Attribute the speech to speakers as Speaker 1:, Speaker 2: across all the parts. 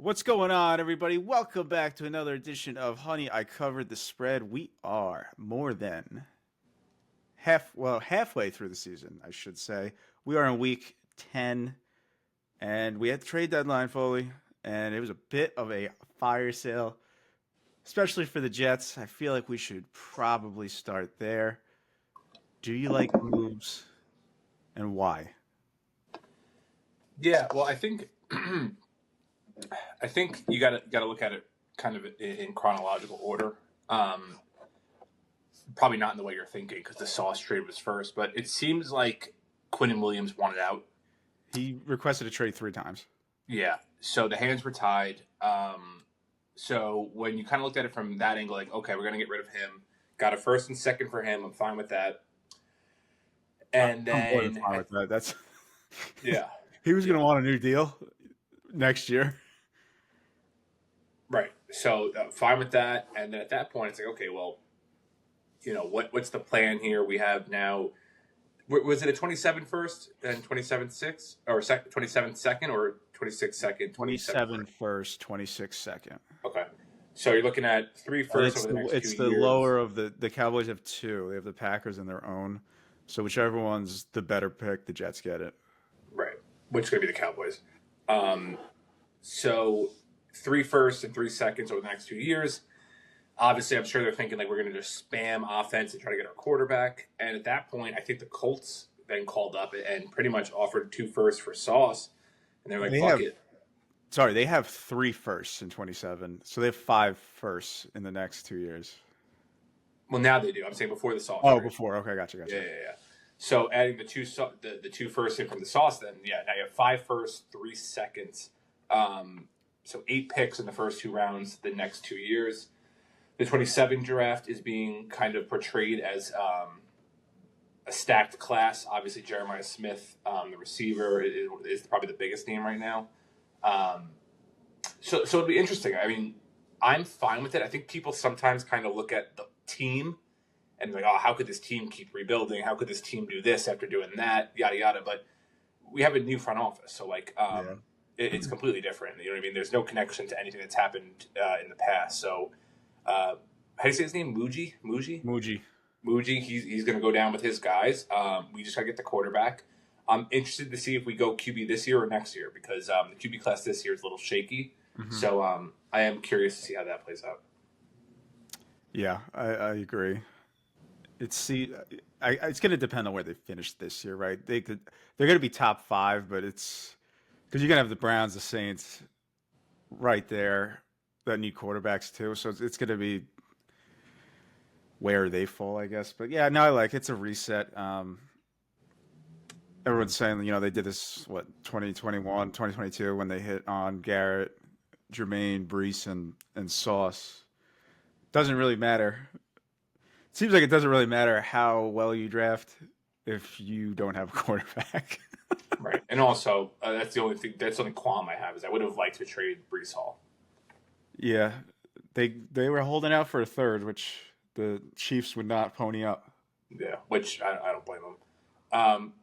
Speaker 1: What's going on, everybody? Welcome back to another edition of Honey, I Covered the Spread. We are more than halfway through the season, I should say. We are in week 10, and we had the trade deadline, Foley, and it was a bit of a fire sale, especially for the Jets. I feel like we should probably start there. Do you like the moves, and why?
Speaker 2: Yeah, well, I think you gotta look at it kind of in chronological order. Probably not in the way you're thinking because the Sauce trade was first, but it seems like Quinn Williams wanted out.
Speaker 1: He requested a trade 3 times.
Speaker 2: Yeah, so the hands were tied. So when you kind of looked at it from that angle, like, okay, we're gonna get rid of him. Got a first and second for him. I'm fine with that. And
Speaker 1: I'm more than
Speaker 2: then,
Speaker 1: fine with that. That's
Speaker 2: yeah,
Speaker 1: he was going
Speaker 2: yeah.
Speaker 1: to want a new deal next year.
Speaker 2: Right. So fine with that. And then at that point, it's like, okay, well, what's the plan here? We have now. Was it a 27 first and 27 six or 27 second or 26 second,
Speaker 1: 27 first, 26 second.
Speaker 2: Okay. So you're looking at three
Speaker 1: And
Speaker 2: first over the next
Speaker 1: it's
Speaker 2: 2
Speaker 1: the
Speaker 2: years.
Speaker 1: lower of the Cowboys have two. They have the Packers in their own. So whichever one's the better pick, the Jets get it.
Speaker 2: Right. Which is going to be the Cowboys. So three firsts and 3 seconds over the next 2 years. Obviously, I'm sure they're thinking like we're going to just spam offense and try to get our quarterback. And at that point, I think the Colts then called up and pretty much offered 2 firsts for Sauce. And they're like,
Speaker 1: They
Speaker 2: fuck
Speaker 1: have
Speaker 2: it.
Speaker 1: sorry, they have 3 firsts in 27. So they have 5 firsts in the next 2 years.
Speaker 2: Well, now they do. I'm saying before the Sauce.
Speaker 1: Oh,
Speaker 2: Right?
Speaker 1: before. Okay, gotcha.
Speaker 2: Yeah. So adding the two firsts in from the Sauce, then now you have 5 firsts, 3 seconds. So 8 picks in the first 2 rounds the next 2 years. The 27 draft is being kind of portrayed as a stacked class. Obviously, Jeremiah Smith, the receiver, is probably the biggest name right now. So it'll be interesting. I mean, I'm fine with it. I think people sometimes kind of look at the team and like, oh, how could this team keep rebuilding? How could this team do this after doing that? Yada yada. But we have a new front office, so like, it's completely different. You know what I mean? There's no connection to anything that's happened in the past. So, how do you say his name? Muji. He's going to go down with his guys. We just got to get the quarterback. I'm interested to see if we go QB this year or next year because the QB class this year is a little shaky.
Speaker 1: Mm-hmm.
Speaker 2: So I am curious to see how that plays out.
Speaker 1: Yeah, I agree. It's going to depend on where they finish this year, right? They're going to be top 5, but it's because you're going to have the Browns, the Saints, right there that need quarterbacks too. So it's going to be where they fall, I guess. But yeah, no, it's a reset. Everyone's saying, they did this, 2021, 2022, when they hit on Garrett, Jermaine, Brees, and Sauce. Doesn't really matter. Seems like it doesn't really matter how well you draft if you don't have a quarterback.
Speaker 2: Right. And also, that's the only thing. That's the only qualm I have is I would have liked to trade Brees Hall.
Speaker 1: Yeah, they were holding out for a third, which the Chiefs would not pony up.
Speaker 2: Yeah, which I don't blame them.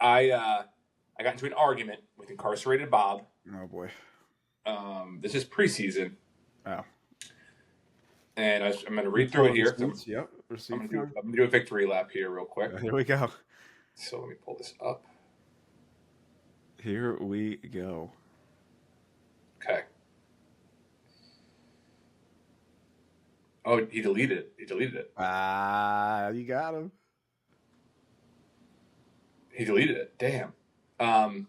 Speaker 2: I got into an argument with incarcerated Bob.
Speaker 1: Oh boy.
Speaker 2: This is preseason.
Speaker 1: Oh.
Speaker 2: And I'm going to read through it here.
Speaker 1: Receipts, yep.
Speaker 2: I'm going to do a victory lap here real quick.
Speaker 1: Here we go.
Speaker 2: So let me pull this up.
Speaker 1: Here we go.
Speaker 2: Okay. Oh, he deleted it.
Speaker 1: You got him.
Speaker 2: He deleted it. Damn. I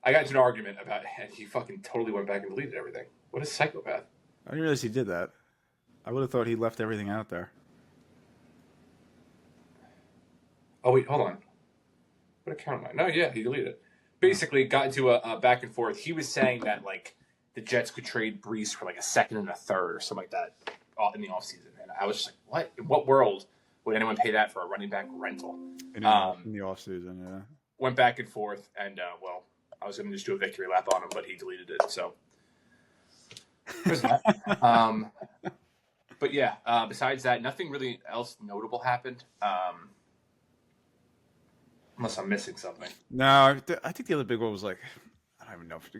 Speaker 2: got into an argument about it, and he fucking totally went back and deleted everything. What a psychopath.
Speaker 1: I didn't realize he did that. I would have thought he left everything out there.
Speaker 2: Oh, wait, hold on. What account am I? No, yeah, he deleted it. Basically, got into a back and forth. He was saying that, like, the Jets could trade Brees for, like, a second and a third or something like that in the offseason. And I was just like, what? In what world would anyone pay that for a running back rental?
Speaker 1: In the offseason, yeah.
Speaker 2: Went back and forth, and, I was going to just do a victory lap on him, but he deleted it, so there's that. But yeah, besides that, nothing really else notable happened. Unless I'm missing something.
Speaker 1: No, I think the other big one was I don't even know if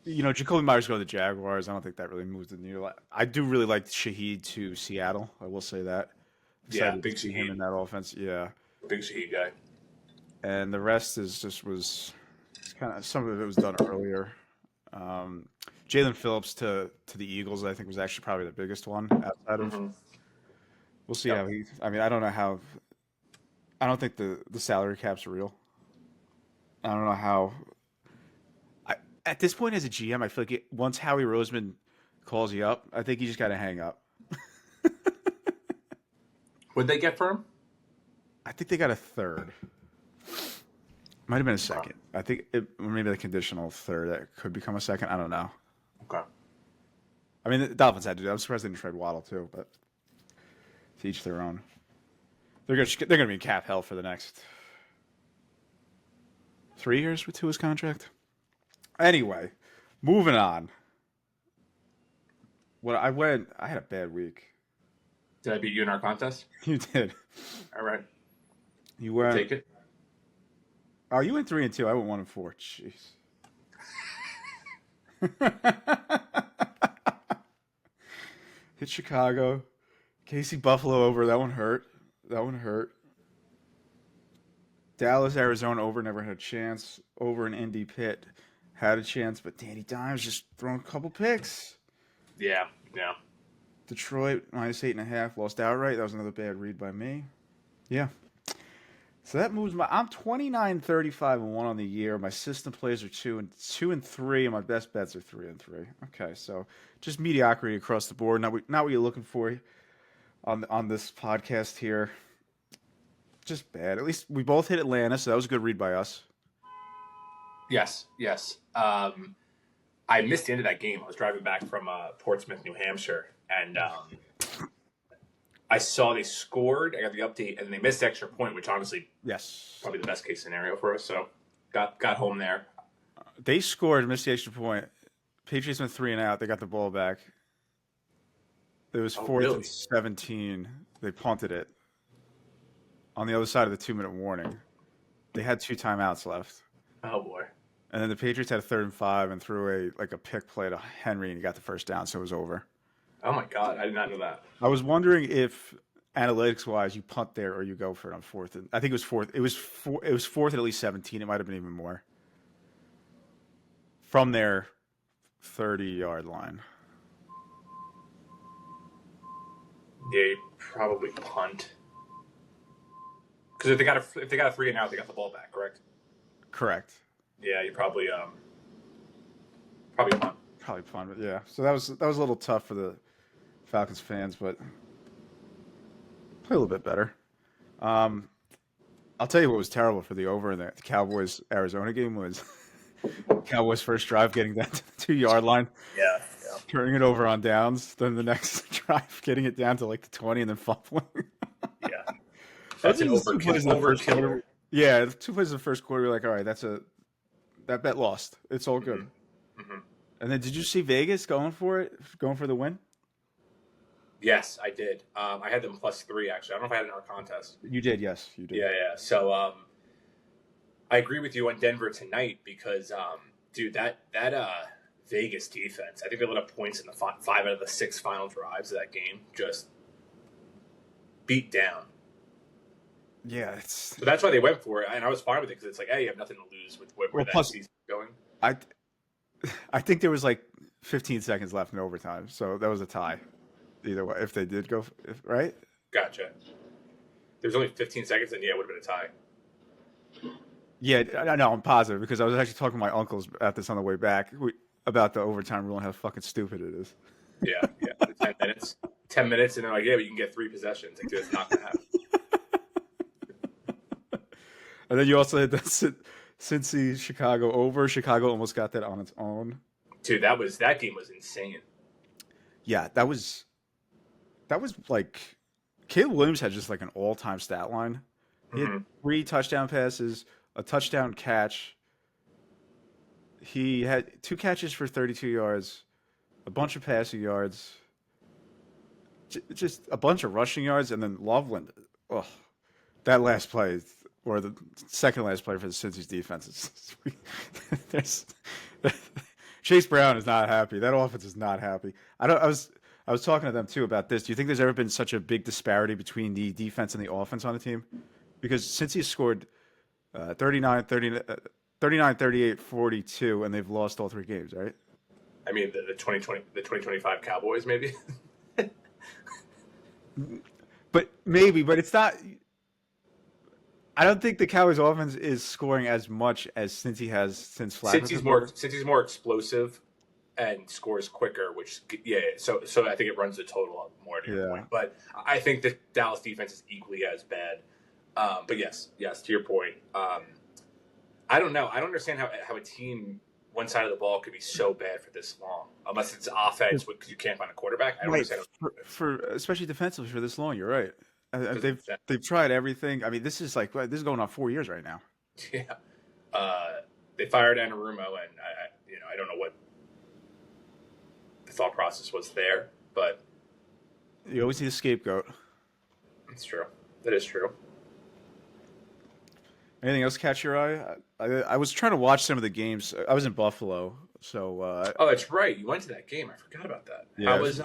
Speaker 1: Jacoby Myers go to the Jaguars. I don't think that really moves the needle. I do really like Shaheed to Seattle. I will say that.
Speaker 2: Yeah,
Speaker 1: Excited to
Speaker 2: big
Speaker 1: see him
Speaker 2: Shaheed,
Speaker 1: in that offense. Yeah,
Speaker 2: big Shaheed guy.
Speaker 1: and the rest is just was it's kind of some of it was done earlier. Um, Jalen Phillips to the Eagles, I think, was actually probably the biggest one outside of.
Speaker 2: Mm-hmm.
Speaker 1: We'll see how
Speaker 2: Yep.
Speaker 1: he. I mean, I don't know how. I don't think the salary cap's real. I don't know how. I, at this point, as a GM, I feel like once Howie Roseman calls you up, I think you just got to hang up.
Speaker 2: Would they get for him?
Speaker 1: I think they got a third. Might have been a
Speaker 2: Okay.
Speaker 1: second. I think or maybe the conditional third that could become a second. I don't know.
Speaker 2: Okay.
Speaker 1: I mean, the Dolphins had to do that. I'm surprised they didn't trade Waddle too, but to each their own. They're gonna be in cap hell for the next 3 years with Tua's contract. Anyway, moving on. I had a bad week.
Speaker 2: Did I beat you in our contest?
Speaker 1: You did.
Speaker 2: All right.
Speaker 1: You
Speaker 2: I'll
Speaker 1: went.
Speaker 2: take it.
Speaker 1: Oh, you went 3-2. I went 1-4. Jeez. Hit Chicago. Casey Buffalo over. That one hurt. That one hurt. Dallas, Arizona over. Never had a chance. Over in Indy Pitt. Had a chance, but Danny Dimes just throwing a couple picks.
Speaker 2: Yeah. Yeah.
Speaker 1: Detroit -8.5. Lost outright. That was another bad read by me. Yeah. So that moves my. I'm 29-35-1 on the year. My system plays are 2-3, and my best bets are 3-3. Okay, so just mediocrity across the board. Not what you're looking for on this podcast here. Just bad. At least we both hit Atlanta, so that was a good read by us.
Speaker 2: Yes. Yes. I missed the end of that game. I was driving back from Portsmouth, New Hampshire, and I saw they scored. I got the update, and they missed the extra point, which honestly
Speaker 1: Yes,
Speaker 2: probably the best case scenario for us. So got home there.
Speaker 1: they scored, missed the extra point. Patriots went 3-and-out. They got the ball back. It was
Speaker 2: Oh,
Speaker 1: fourth and
Speaker 2: really?
Speaker 1: 17. They punted it on the other side of the 2-minute warning. They had 2 timeouts left.
Speaker 2: Oh boy.
Speaker 1: And then the Patriots had a 3rd and 5 and threw a pick play to Henry and he got the first down, so it was over.
Speaker 2: Oh my God, I did not know that.
Speaker 1: I was wondering if analytics wise you punt there or you go for it on fourth. And I think it was fourth. It was fourth at least 17. It might have been even more from their 30-yard line.
Speaker 2: Yeah, you probably punt because if they got a 3-and-out, they got the ball back, correct?
Speaker 1: Correct.
Speaker 2: Yeah, you probably punt.
Speaker 1: Probably punt, but yeah. So that was a little tough for the Falcons fans, but play a little bit better. I'll tell you what was terrible for the over in the Cowboys Arizona game was Cowboys first drive getting that to the 2-yard line,
Speaker 2: Yeah,
Speaker 1: turning it over on downs. Then the next drive getting it down to like the 20 and then fumbling.
Speaker 2: yeah. That's an
Speaker 1: Those two plays in the first
Speaker 2: overkiller.
Speaker 1: quarter. Yeah, the 2 plays in the first quarter. You're like, all right, that bet lost. It's all good.
Speaker 2: Mm-hmm.
Speaker 1: And then did you see Vegas going for it, going for the win?
Speaker 2: Yes, I did. I had them +3 actually. I don't know if I had it in our contest.
Speaker 1: You did, yes, you did.
Speaker 2: Yeah, yeah. So I agree with you on Denver tonight because dude, that Vegas defense. I think they let up points in the 5 out of the 6 final drives of that game. Just beat down.
Speaker 1: Yeah, it's
Speaker 2: So that's why they went for it, and I was fine with it because it's like, hey, you have nothing to lose with where
Speaker 1: well.
Speaker 2: that
Speaker 1: Plus,
Speaker 2: season's going.
Speaker 1: I I think there was like 15 seconds left in overtime, so that was a tie. Either way, if they did go, right?
Speaker 2: Gotcha. There's only 15 seconds, and yeah, it would have been a tie.
Speaker 1: Yeah, I know. I'm positive because I was actually talking to my uncles about this on the way back about the overtime rule and how fucking stupid it is.
Speaker 2: Yeah, yeah. 10 minutes. 10 minutes, and they're like, yeah, but you can get 3 possessions. Like, dude, it's not going to happen.
Speaker 1: And then you also had that Cincy Chicago over. Chicago almost got that on its own.
Speaker 2: Dude, that game was insane.
Speaker 1: Yeah, that was like Caleb Williams had just like an all-time stat line. He had 3 touchdown passes, a touchdown catch. He had 2 catches for 32 yards, a bunch of passing yards, just a bunch of rushing yards, and then Loveland. Oh, that last play, or the second last play for the Cincy's defense. There's Chase Brown is not happy. That offense is not happy. I don't. I was talking to them too about this. Do you think there's ever been such a big disparity between the defense and the offense on the team? Because since he scored 39, 30, 39, 38, 42, and they've lost all three games, right?
Speaker 2: I mean, the 2025 Cowboys, maybe.
Speaker 1: But maybe, but it's not. I don't think the Cowboys' offense is scoring as much as Cincy has since Flacco took over.
Speaker 2: Since he's more explosive and scores quicker, which so I think it runs the total up more to your
Speaker 1: Yeah.
Speaker 2: point. But I think the Dallas defense is equally as bad. But yes, to your point, I don't know. I don't understand how a team one side of the ball could be so bad for this long, unless it's offense because you can't find a quarterback. I don't
Speaker 1: Right.
Speaker 2: understand.
Speaker 1: For especially defensively for this long, you're right.
Speaker 2: Because
Speaker 1: They've tried everything. I mean, this is like this is going on 4 years right now.
Speaker 2: yeah, they fired Anarumo, and I don't know what the thought process was there, but
Speaker 1: You always need a scapegoat.
Speaker 2: it's true. That is true.
Speaker 1: Anything else catch your eye? I was trying to watch some of the games. I was in Buffalo, so
Speaker 2: Oh, that's right. You went to that game. I forgot about that.
Speaker 1: yeah,
Speaker 2: I was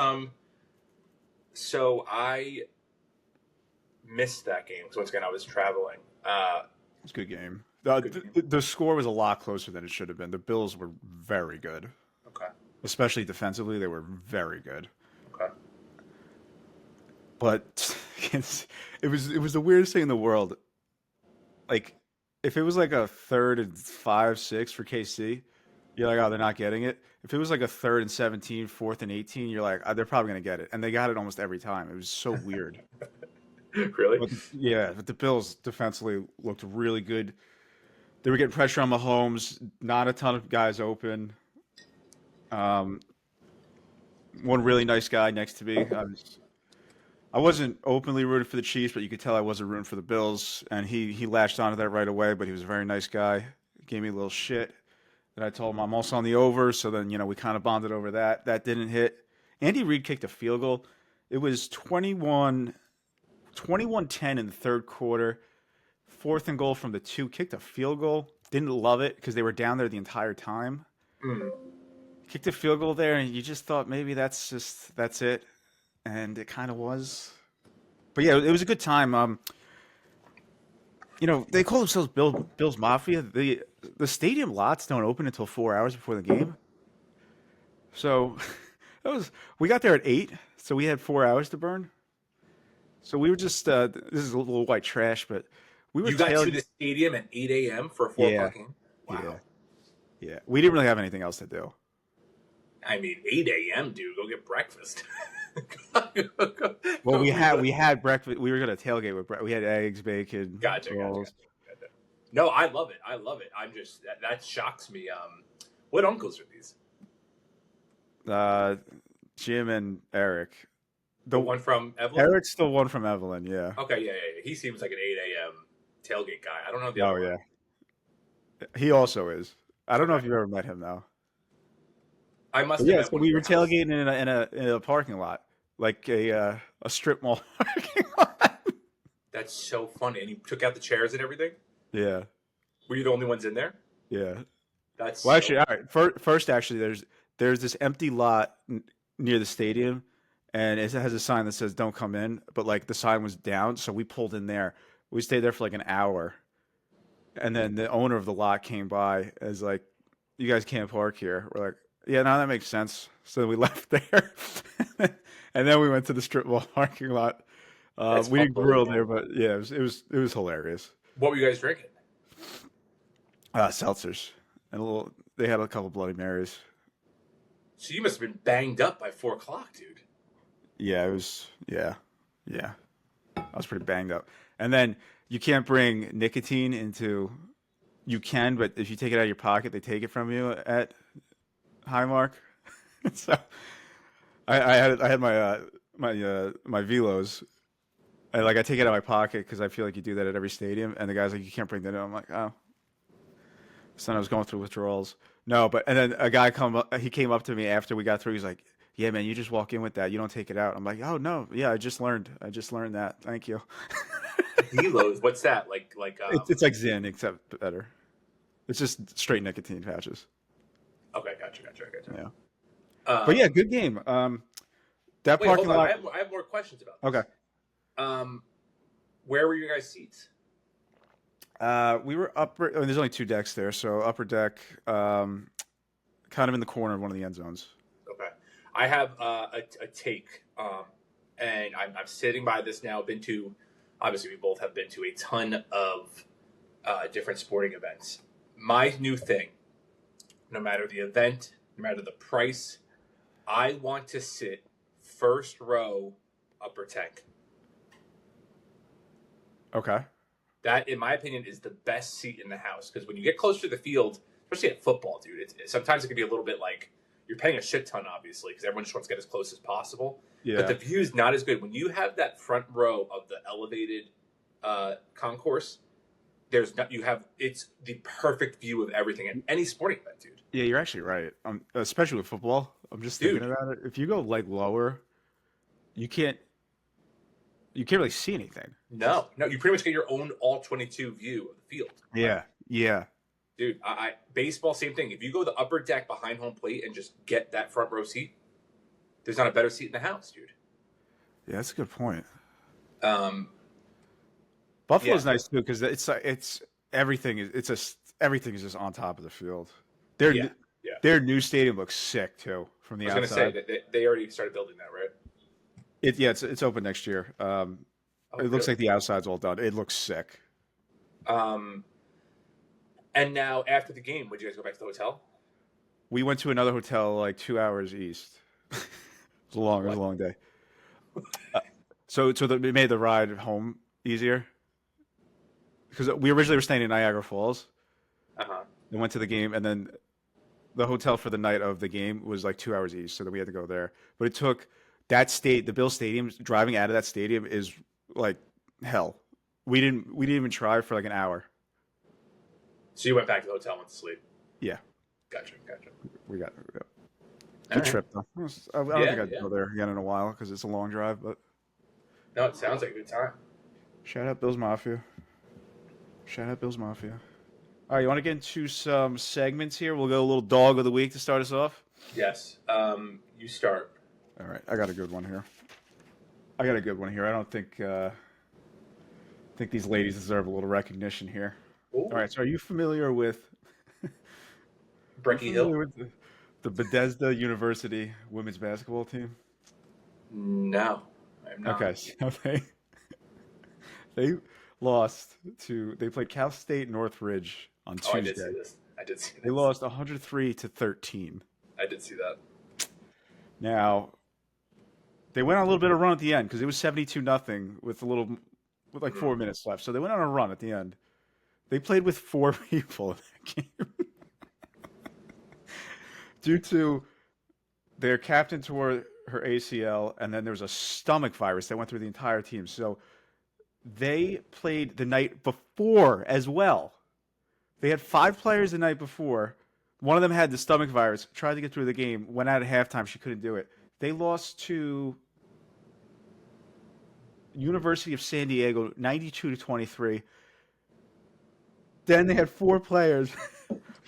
Speaker 2: So I missed that game because once again I was traveling.
Speaker 1: it was a good game. The score was a lot closer than it should have been. The Bills were very good,
Speaker 2: Okay.
Speaker 1: especially defensively. They were very good.
Speaker 2: Okay.
Speaker 1: But it was the weirdest thing in the world. Like if it was like a 3rd and 5, 6 for KC, you're like, oh, they're not getting it. If it was like a 3rd and 17, 4th and 18, you're like, oh, they're probably gonna get it, and they got it almost every time. It was so weird.
Speaker 2: Really?
Speaker 1: But yeah, but the Bills defensively looked really good. They were getting pressure on Mahomes. Not a ton of guys open. Um, one really nice guy next to me. I wasn't openly rooting for the Chiefs, but you could tell I wasn't rooting for the Bills, and he latched onto that right away. But he was a very nice guy. Gave me a little shit, and I told him I'm also on the over. So then we kind of bonded over that. That didn't hit. Andy Reid kicked a field goal. It was 21-10 in the third quarter. 4th and goal from the 2. Kicked a field goal. Didn't love it because they were down there the entire time.
Speaker 2: Mm.
Speaker 1: Kicked a field goal there, and you just thought maybe that's it, and it kind of was. But yeah, it was a good time. They call themselves Bills Mafia. The stadium lots don't open until 4 hours before the game. So we got there at 8, so we had 4 hours to burn. So we were just this is a little white trash, but we were
Speaker 2: You got to the stadium at 8 a.m. for a 4 o'clock game? Wow.
Speaker 1: Yeah. We didn't really have anything else to do.
Speaker 2: I mean, 8 a.m., dude. Go get breakfast.
Speaker 1: Well, we had breakfast. We were gonna tailgate with breakfast. We had eggs, bacon,
Speaker 2: Gotcha.
Speaker 1: rolls.
Speaker 2: No, I love it. I'm just that shocks me. What uncles are these?
Speaker 1: Jim and Eric.
Speaker 2: The one from Evelyn?
Speaker 1: Eric's the one from Evelyn, yeah.
Speaker 2: Okay, yeah. He seems like an 8 a.m. tailgate guy. I don't know the
Speaker 1: Oh
Speaker 2: other
Speaker 1: yeah.
Speaker 2: one.
Speaker 1: He also is. I don't know if you've ever met him though.
Speaker 2: I must
Speaker 1: But
Speaker 2: have
Speaker 1: yeah,
Speaker 2: met
Speaker 1: so
Speaker 2: one
Speaker 1: we
Speaker 2: of
Speaker 1: were
Speaker 2: your hosts.
Speaker 1: tailgating in a parking lot, like a strip mall parking lot.
Speaker 2: That's so funny. And you took out the chairs and everything?
Speaker 1: Yeah,
Speaker 2: Were you the only ones in there?
Speaker 1: yeah.
Speaker 2: That's
Speaker 1: Well,
Speaker 2: so
Speaker 1: actually, all right. First, actually, there's this empty lot near the stadium, and it has a sign that says "Don't come in." But like the sign was down, so we pulled in there. We stayed there for like an hour, and then the owner of the lot came by as like, "You guys can't park here." We're like, "Yeah, no, that makes sense." So we left there, and then we went to the strip mall parking lot.
Speaker 2: that's
Speaker 1: We didn't grill
Speaker 2: unbelievable.
Speaker 1: there, but yeah, it was hilarious.
Speaker 2: What were you guys drinking?
Speaker 1: Seltzers and a little. They had a couple Bloody Marys.
Speaker 2: So you must have been banged up by 4 o'clock, dude.
Speaker 1: Yeah, it was. Yeah, yeah. I was pretty banged up. And then you can't bring nicotine into. You can, but if you take it out of your pocket, they take it from you at Highmark. So I had my Velos. And like I take it out of my pocket because I feel like you do that at every stadium. And the guy's like, you can't bring that in. I'm like, oh. So then I was going through withdrawals. No, but and then a guy he came up to me after we got through. He's like, "Yeah, man, you just walk in with that. You don't take it out." I'm like, "Oh no, yeah, I just learned that. Thank you."
Speaker 2: Velos, what's that?
Speaker 1: It's like Zyn except better. It's just straight nicotine patches.
Speaker 2: Okay, gotcha. gotcha.
Speaker 1: Yeah. But yeah, good game. That
Speaker 2: Wait, hold
Speaker 1: parking
Speaker 2: on.
Speaker 1: lot.
Speaker 2: I have more questions about
Speaker 1: Okay.
Speaker 2: this. Um, where were your guys' seats?
Speaker 1: We were upper. There's only two decks there, so upper deck, kind of in the corner of one of the end zones.
Speaker 2: Okay, I have a take, and I'm sitting by this now. Been to, obviously, we both have been to a ton of different sporting events. My new thing, no matter the event, no matter the price, I want to sit first row, upper tank.
Speaker 1: Okay.
Speaker 2: That, in my opinion, is the best seat in the house because when you get closer to the field, especially at football, dude, sometimes it can be a little bit like you're paying a shit ton, obviously, because everyone just wants to get as close as possible. But
Speaker 1: Yeah.
Speaker 2: the view is not as good when you have that front row of the elevated concourse. There's not you have it's the perfect view of everything at any sporting event, dude.
Speaker 1: Yeah, you're actually right. Especially with football. I'm just thinking
Speaker 2: Dude,
Speaker 1: about it. If you go like lower, you can't you can't really see anything.
Speaker 2: no, you pretty much get your own all 22 view of the field.
Speaker 1: Yeah. Yeah.
Speaker 2: Dude, I baseball same thing. If you go the upper deck behind home plate and just get that front row seat, there's not a better seat in the house, dude.
Speaker 1: Yeah, that's a good point.
Speaker 2: Um,
Speaker 1: Buffalo's
Speaker 2: yeah,
Speaker 1: nice too because it's everything is everything is just on top of the field.
Speaker 2: yeah,
Speaker 1: Their
Speaker 2: yeah.
Speaker 1: their new stadium looks sick too from
Speaker 2: I
Speaker 1: the
Speaker 2: was gonna say
Speaker 1: outside.
Speaker 2: that they already started building that, right?
Speaker 1: It's open next year.
Speaker 2: Oh,
Speaker 1: It looks
Speaker 2: really?
Speaker 1: like the outside's all done. It looks sick.
Speaker 2: Um, and now after the game, would you guys go back to the hotel?
Speaker 1: We went to another hotel like 2 hours east. It was a
Speaker 2: What?
Speaker 1: long day. It made the ride home easier because we originally were staying in Niagara Falls
Speaker 2: Uh huh.
Speaker 1: and went to the game, and then the hotel for the night of the game was like 2 hours east, so then we had to go there. But it took the Bill Stadium. Driving out of that stadium is like hell. We didn't even try for like an hour.
Speaker 2: So you went back to the hotel and went to sleep.
Speaker 1: Yeah,
Speaker 2: Gotcha, gotcha.
Speaker 1: we got
Speaker 2: All
Speaker 1: good
Speaker 2: right.
Speaker 1: trip though. I don't
Speaker 2: Yeah,
Speaker 1: think I'd
Speaker 2: yeah.
Speaker 1: go there again in a while because it's a long drive. But
Speaker 2: No, it sounds like a good time.
Speaker 1: shout out Bill's Mafia. Shout out Bill's Mafia. All right, you want to get into some segments here? We'll go a little dog of the week to start us off.
Speaker 2: Yes. You start.
Speaker 1: All right, I got a good one here. I don't think these ladies deserve a little recognition here. All
Speaker 2: Ooh,
Speaker 1: right, so are you familiar with
Speaker 2: Brecky Hill.
Speaker 1: the Bethesda University women's basketball team?
Speaker 2: No, I'm not.
Speaker 1: Okay, so they lost they played Cal State Northridge on
Speaker 2: Oh, I did see
Speaker 1: Tuesday.
Speaker 2: this. I did see
Speaker 1: They
Speaker 2: this.
Speaker 1: lost 103 to 13.
Speaker 2: I did see that.
Speaker 1: Now, they went on a little bit of run at the end because it was 72 nothing with like
Speaker 2: Mhm.
Speaker 1: 4 minutes left. So they went on a run at the end. They played with four people in that game due to their captain tore her ACL, and then there was a stomach virus that went through the entire team. So they played the night before as well. They had five players the night before. One of them had the stomach virus, tried to get through the game, went out at halftime. She couldn't do it. They lost to University of San Diego 92 to 23. Then they had four players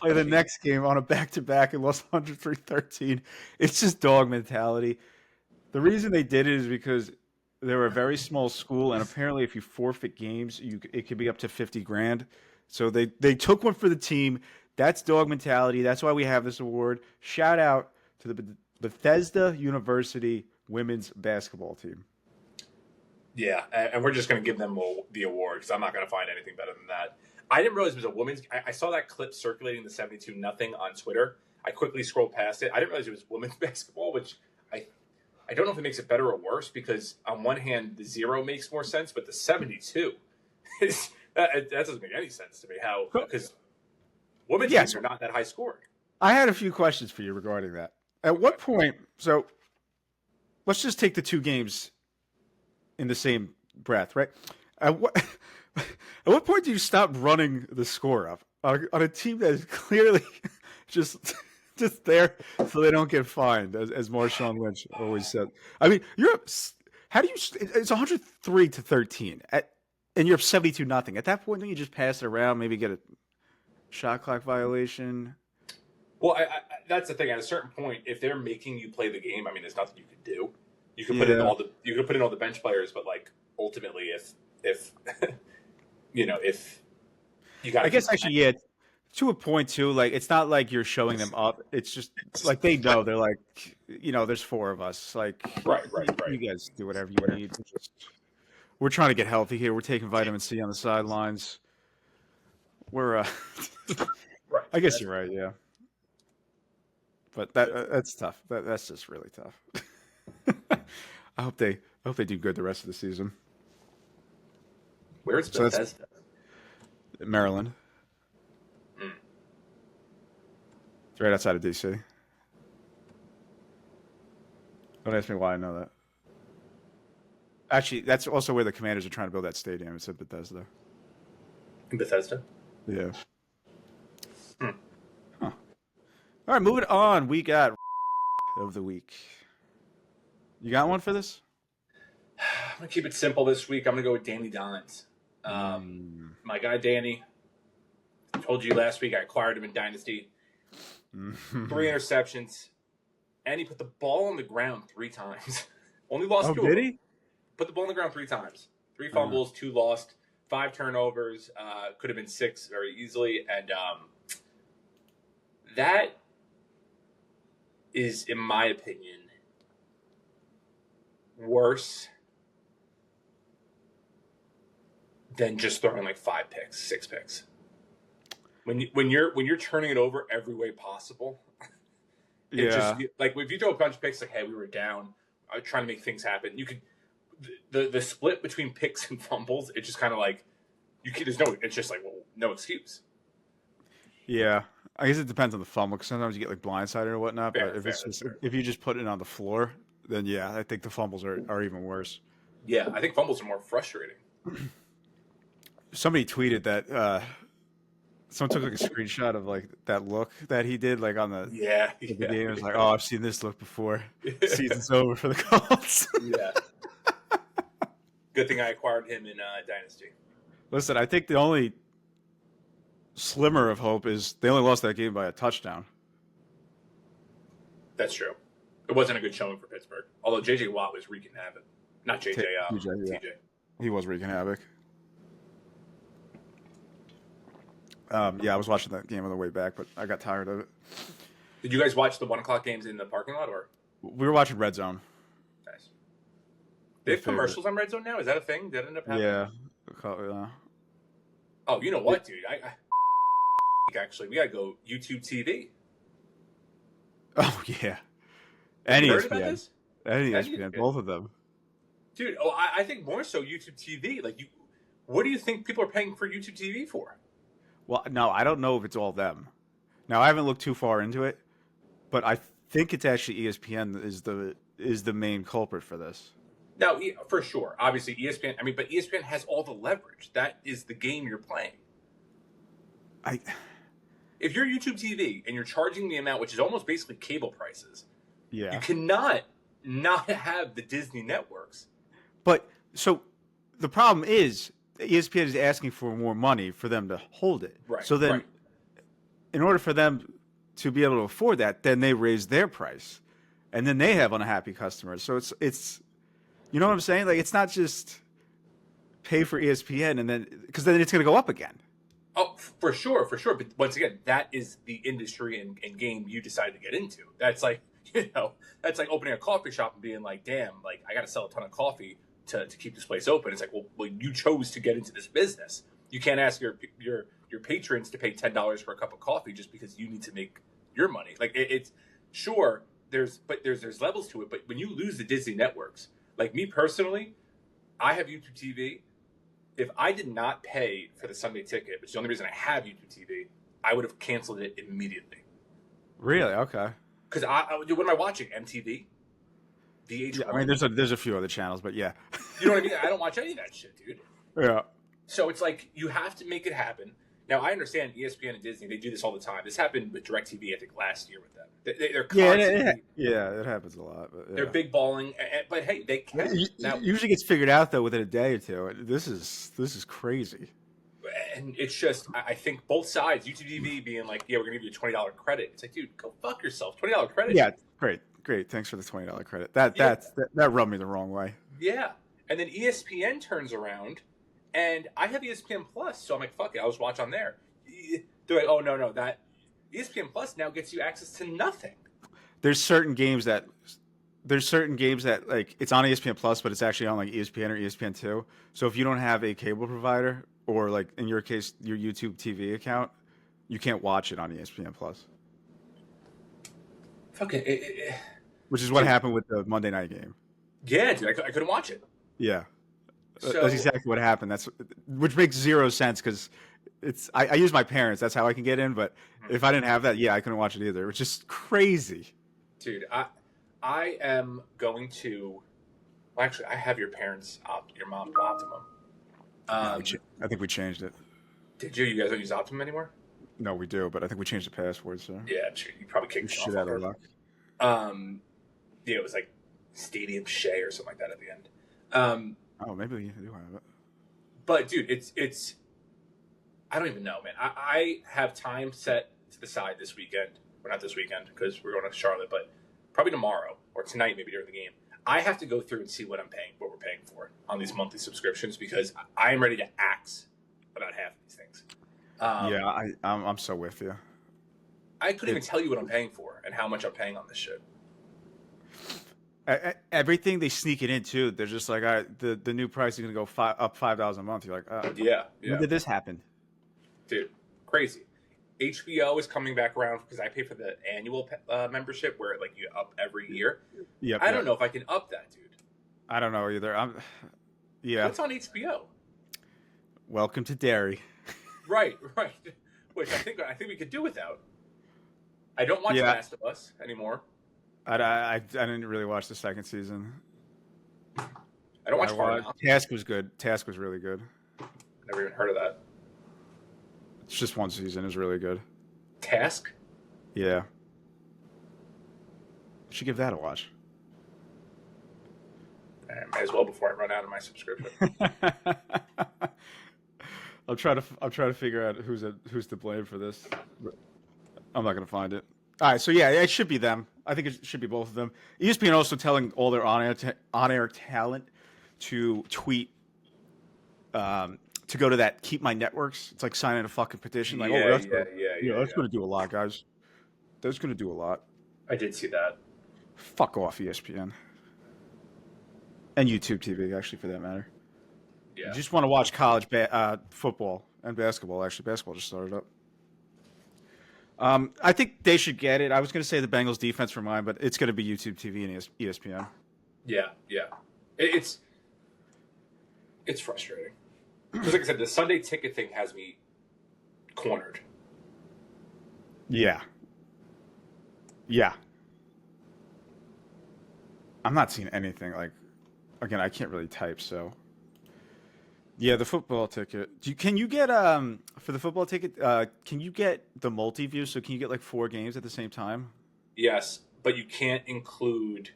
Speaker 1: play the next game on a back-to-back and lost 103-13. It's just dog mentality. The reason they did it is because they were a very small school, and apparently if you forfeit games, it could be up to 50 grand. So they took one for the team. That's dog mentality. That's why we have this award. Shout out to the Bethesda University women's basketball team.
Speaker 2: Yeah, and we're just going to give them the award because I'm not going to find anything better than that. I didn't realize it was a women's. I saw that clip circulating the 72 nothing on Twitter. I quickly scrolled past it. I didn't realize it was women's basketball, which I don't know if it makes it better or worse because on one hand the 0 makes more sense, but the 72 is that doesn't make any sense to me. How because women's
Speaker 1: Yes,
Speaker 2: teams are not that high scoring.
Speaker 1: I had a few questions for you regarding that. At what point? So let's just take the two games in the same breath, right? At what at what point do you stop running the score up on a team that is clearly just there so they don't get fined, as Marshawn Lynch always said? I mean, you're up. How do you? It's 103 to 13, and you're up 72 nothing. At that point, don't you just pass it around? Maybe get a shot clock violation.
Speaker 2: Well, that's the thing. At a certain point, if they're making you play the game, I mean, there's nothing you can do. You can put in
Speaker 1: Yeah.
Speaker 2: all the bench players, but like ultimately, if if you got to
Speaker 1: I
Speaker 2: keep
Speaker 1: guess
Speaker 2: playing.
Speaker 1: actually, yeah, to a point too. Like, it's not like you're showing them up. It's just like they know. They're like, there's four of us. Like,
Speaker 2: Right, right,
Speaker 1: you
Speaker 2: right,
Speaker 1: guys do whatever you need. We're trying to get healthy here. We're taking vitamin C on the sidelines. We're,
Speaker 2: right.
Speaker 1: I guess
Speaker 2: That's
Speaker 1: you're right. Yeah, but
Speaker 2: good.
Speaker 1: that's tough. That's just really tough. I hope they do good the rest of the season.
Speaker 2: Where's
Speaker 1: So that's
Speaker 2: Bethesda?
Speaker 1: Maryland.
Speaker 2: Mm.
Speaker 1: It's right outside of DC. Don't ask me why I know that. Actually, that's also where the Commanders are trying to build that stadium. It's at Bethesda.
Speaker 2: In Bethesda.
Speaker 1: Yeah.
Speaker 2: Hmm.
Speaker 1: Huh. All right, moving on. We got of the week. You got one for this?
Speaker 2: I'm gonna keep it simple this week. I'm gonna go with Danny Dimes.
Speaker 1: Mm.
Speaker 2: My guy Danny. I told you last week I acquired him in Dynasty. 3 interceptions, and he put the ball on the ground 3 times. Only lost
Speaker 1: Oh,
Speaker 2: two of
Speaker 1: did
Speaker 2: them.
Speaker 1: he?
Speaker 2: Put the ball on the ground 3 times. Three
Speaker 1: Uh,
Speaker 2: fumbles, 2 lost, 5 turnovers. Could have been 6 very easily, and that is, in my opinion, worse than just throwing like 5 picks, 6 picks. When you're turning it over every way possible, it just
Speaker 1: yeah.
Speaker 2: like if you throw a bunch of picks, like hey, we were down, trying to make things happen. You could the split between picks and fumbles. It's just kind of like there's no. It's just like well, no excuse.
Speaker 1: Yeah. I guess it depends on the fumble because sometimes you get like blindsided or whatnot. But
Speaker 2: Fair, fair, that's fair.
Speaker 1: if you just put it on the floor, then yeah, I think the fumbles are even worse.
Speaker 2: Yeah, I think fumbles are more frustrating.
Speaker 1: Somebody tweeted that someone took like a screenshot of like that look that he did like on
Speaker 2: Yeah,
Speaker 1: the
Speaker 2: yeah,
Speaker 1: game. It was like, oh, I've seen this look before. Season's over for the Colts.
Speaker 2: yeah. Good thing I acquired him in Dynasty.
Speaker 1: Listen, I think the only slimmer of hope is they only lost that game by a touchdown.
Speaker 2: That's true. It wasn't a good showing for Pittsburgh. Although J.J. Watt was wreaking havoc. Not J.J.
Speaker 1: TJ, yeah,
Speaker 2: T.J.
Speaker 1: he was wreaking havoc. Yeah, I was watching that game on the way back, but I got tired of it.
Speaker 2: Did you guys watch the 1 o'clock games in the parking lot or?
Speaker 1: We were watching Red Zone.
Speaker 2: Nice. They
Speaker 1: My
Speaker 2: have
Speaker 1: favorite.
Speaker 2: commercials on Red Zone now. Is that a thing? Did that end up happening?
Speaker 1: Yeah.
Speaker 2: Oh, you know what, dude? I actually we gotta go YouTube TV.
Speaker 1: Oh yeah.
Speaker 2: Have
Speaker 1: And
Speaker 2: you heard about
Speaker 1: ESPN.
Speaker 2: this?
Speaker 1: And
Speaker 2: Have you?
Speaker 1: ESPN. Both of them.
Speaker 2: Dude, oh, I think more so YouTube TV. Like, what do you think people are paying for YouTube TV for?
Speaker 1: Well, no, I don't know if it's all them. Now I haven't looked too far into it, but I think it's actually ESPN is the main culprit for this.
Speaker 2: Now, for sure, obviously ESPN. I mean, but ESPN has all the leverage. That is the game you're playing.
Speaker 1: I
Speaker 2: If you're YouTube TV and you're charging the amount, which is almost basically cable prices, you
Speaker 1: yeah.
Speaker 2: cannot not have the Disney networks.
Speaker 1: But so the problem is ESPN is asking for more money for them to hold it.
Speaker 2: Right,
Speaker 1: So then
Speaker 2: right.
Speaker 1: in order for them to be able to afford that, then they raise their price. And then they have unhappy customers. So it's you know what I'm saying? Like it's not just pay for ESPN and then because then it's going to go up again.
Speaker 2: Oh, for sure, for sure. But once again, that is the industry and game you decided to get into. That's like, that's like opening a coffee shop and being like, damn, like I got to sell a ton of coffee to keep this place open. It's like, well, you chose to get into this business. You can't ask your patrons to pay $10 for a cup of coffee just because you need to make your money. Like it's sure there's levels to it. But when you lose the Disney networks, like me personally, I have YouTube TV. If I did not pay for the Sunday ticket, which is the only reason I have YouTube TV, I would have canceled it immediately.
Speaker 1: Really? Okay.
Speaker 2: Because what am I watching? MTV,
Speaker 1: Yeah, I
Speaker 2: VH1.
Speaker 1: mean, there's a few other channels, but yeah,
Speaker 2: You know what I mean? I don't watch any of that shit, dude.
Speaker 1: yeah,
Speaker 2: So it's like you have to make it happen. Now I understand ESPN and Disney; they do this all the time. This happened with DirecTV, I think, last year with them. They're
Speaker 1: yeah,
Speaker 2: constantly
Speaker 1: it happens a lot. But
Speaker 2: they're
Speaker 1: yeah.
Speaker 2: big balling, but hey, they can
Speaker 1: It
Speaker 2: now.
Speaker 1: usually gets figured out though within a day or two. This is crazy.
Speaker 2: and it's just I think both sides, YouTube TV being like, yeah, we're gonna give you a $20 credit. It's like, dude, go fuck yourself. $20 credit.
Speaker 1: Yeah, great, great. Thanks for the $20 credit. That
Speaker 2: Yeah,
Speaker 1: that rubbed me the wrong way.
Speaker 2: yeah. And then ESPN turns around, and I have ESPN Plus, so I'm like, fuck it, I'll just watch on there. They're like, oh no, that ESPN Plus now gets you access to nothing.
Speaker 1: There's certain games that like it's on ESPN Plus, but it's actually on like ESPN or ESPN2. So if you don't have a cable provider or like in your case your YouTube TV account, you can't watch it on ESPN Plus.
Speaker 2: Fuck it.
Speaker 1: Which is what happened with the Monday night game.
Speaker 2: Yeah, dude, I couldn't watch it.
Speaker 1: Yeah,
Speaker 2: So
Speaker 1: that's exactly what happened. That's which makes zero sense because I use my parents. That's how I can get in. But if I didn't have that, yeah, I couldn't watch it either. Which is crazy.
Speaker 2: dude, I am going to. Well, actually, I have your parents, your mom's Optimum.
Speaker 1: I think we changed it.
Speaker 2: Did you? You guys don't use Optimum anymore?
Speaker 1: No, we do, but I think we changed the password. So
Speaker 2: Yeah, you probably kicked me
Speaker 1: shit
Speaker 2: off.
Speaker 1: out of luck.
Speaker 2: Yeah, it was like Stadium Shea or something like that at the end.
Speaker 1: Oh, maybe we do have it.
Speaker 2: But dude, it's. I don't even know, man. I have time set to the side this weekend. Well, not this weekend because we're going to Charlotte, but probably tomorrow or tonight, maybe during the game. I have to go through and see what we're paying for on these monthly subscriptions because I am ready to axe about half of these things.
Speaker 1: Yeah, I'm so with you.
Speaker 2: I couldn't even tell you what I'm paying for and how much I'm paying on this shit.
Speaker 1: Everything they sneak it in too. They're just like, all right, the new price is gonna go up $5 a month. You're like,
Speaker 2: Yeah.
Speaker 1: when did this happen?
Speaker 2: Dude, crazy. HBO is coming back around because I pay for the annual membership where like you up every year.
Speaker 1: Yeah,
Speaker 2: I don't know if I can up that, dude.
Speaker 1: I don't know either. Yeah.
Speaker 2: What's on HBO?
Speaker 1: Welcome to Dairy.
Speaker 2: Right. Which I think we could do without. I don't watch The Last of Us anymore.
Speaker 1: I didn't really watch the second season.
Speaker 2: I don't watch Hard Knocks.
Speaker 1: Task was good. Task was really good.
Speaker 2: Never even heard of that.
Speaker 1: It's just one season. It's really good.
Speaker 2: Task?
Speaker 1: Yeah. You should give that a watch.
Speaker 2: I might as well before I run out of my subscription.
Speaker 1: I'll try to figure out who's to blame for this. I'm not gonna find it. All right, so yeah, it should be them. I think it should be both of them. ESPN also telling all their on-air talent to tweet, to go to that Keep My Networks. It's like signing a fucking petition. Like, that's going to do a lot, guys. That's going to do a lot.
Speaker 2: I did see that.
Speaker 1: Fuck off, ESPN. And YouTube TV, actually, for that matter.
Speaker 2: Yeah.
Speaker 1: You just want to watch college football and basketball. Actually, basketball just started up. I think they should get it. I was going to say the Bengals defense for mine, but it's going to be YouTube TV and ESPN.
Speaker 2: Yeah. It's frustrating. Because like I said, the Sunday ticket thing has me cornered.
Speaker 1: Yeah. I'm not seeing anything. Like, again, I can't really type, so. Yeah, the football ticket. Can you get for the football ticket? Can you get the multi-view? So can you get like 4 games at the same time?
Speaker 2: Yes, but you can't include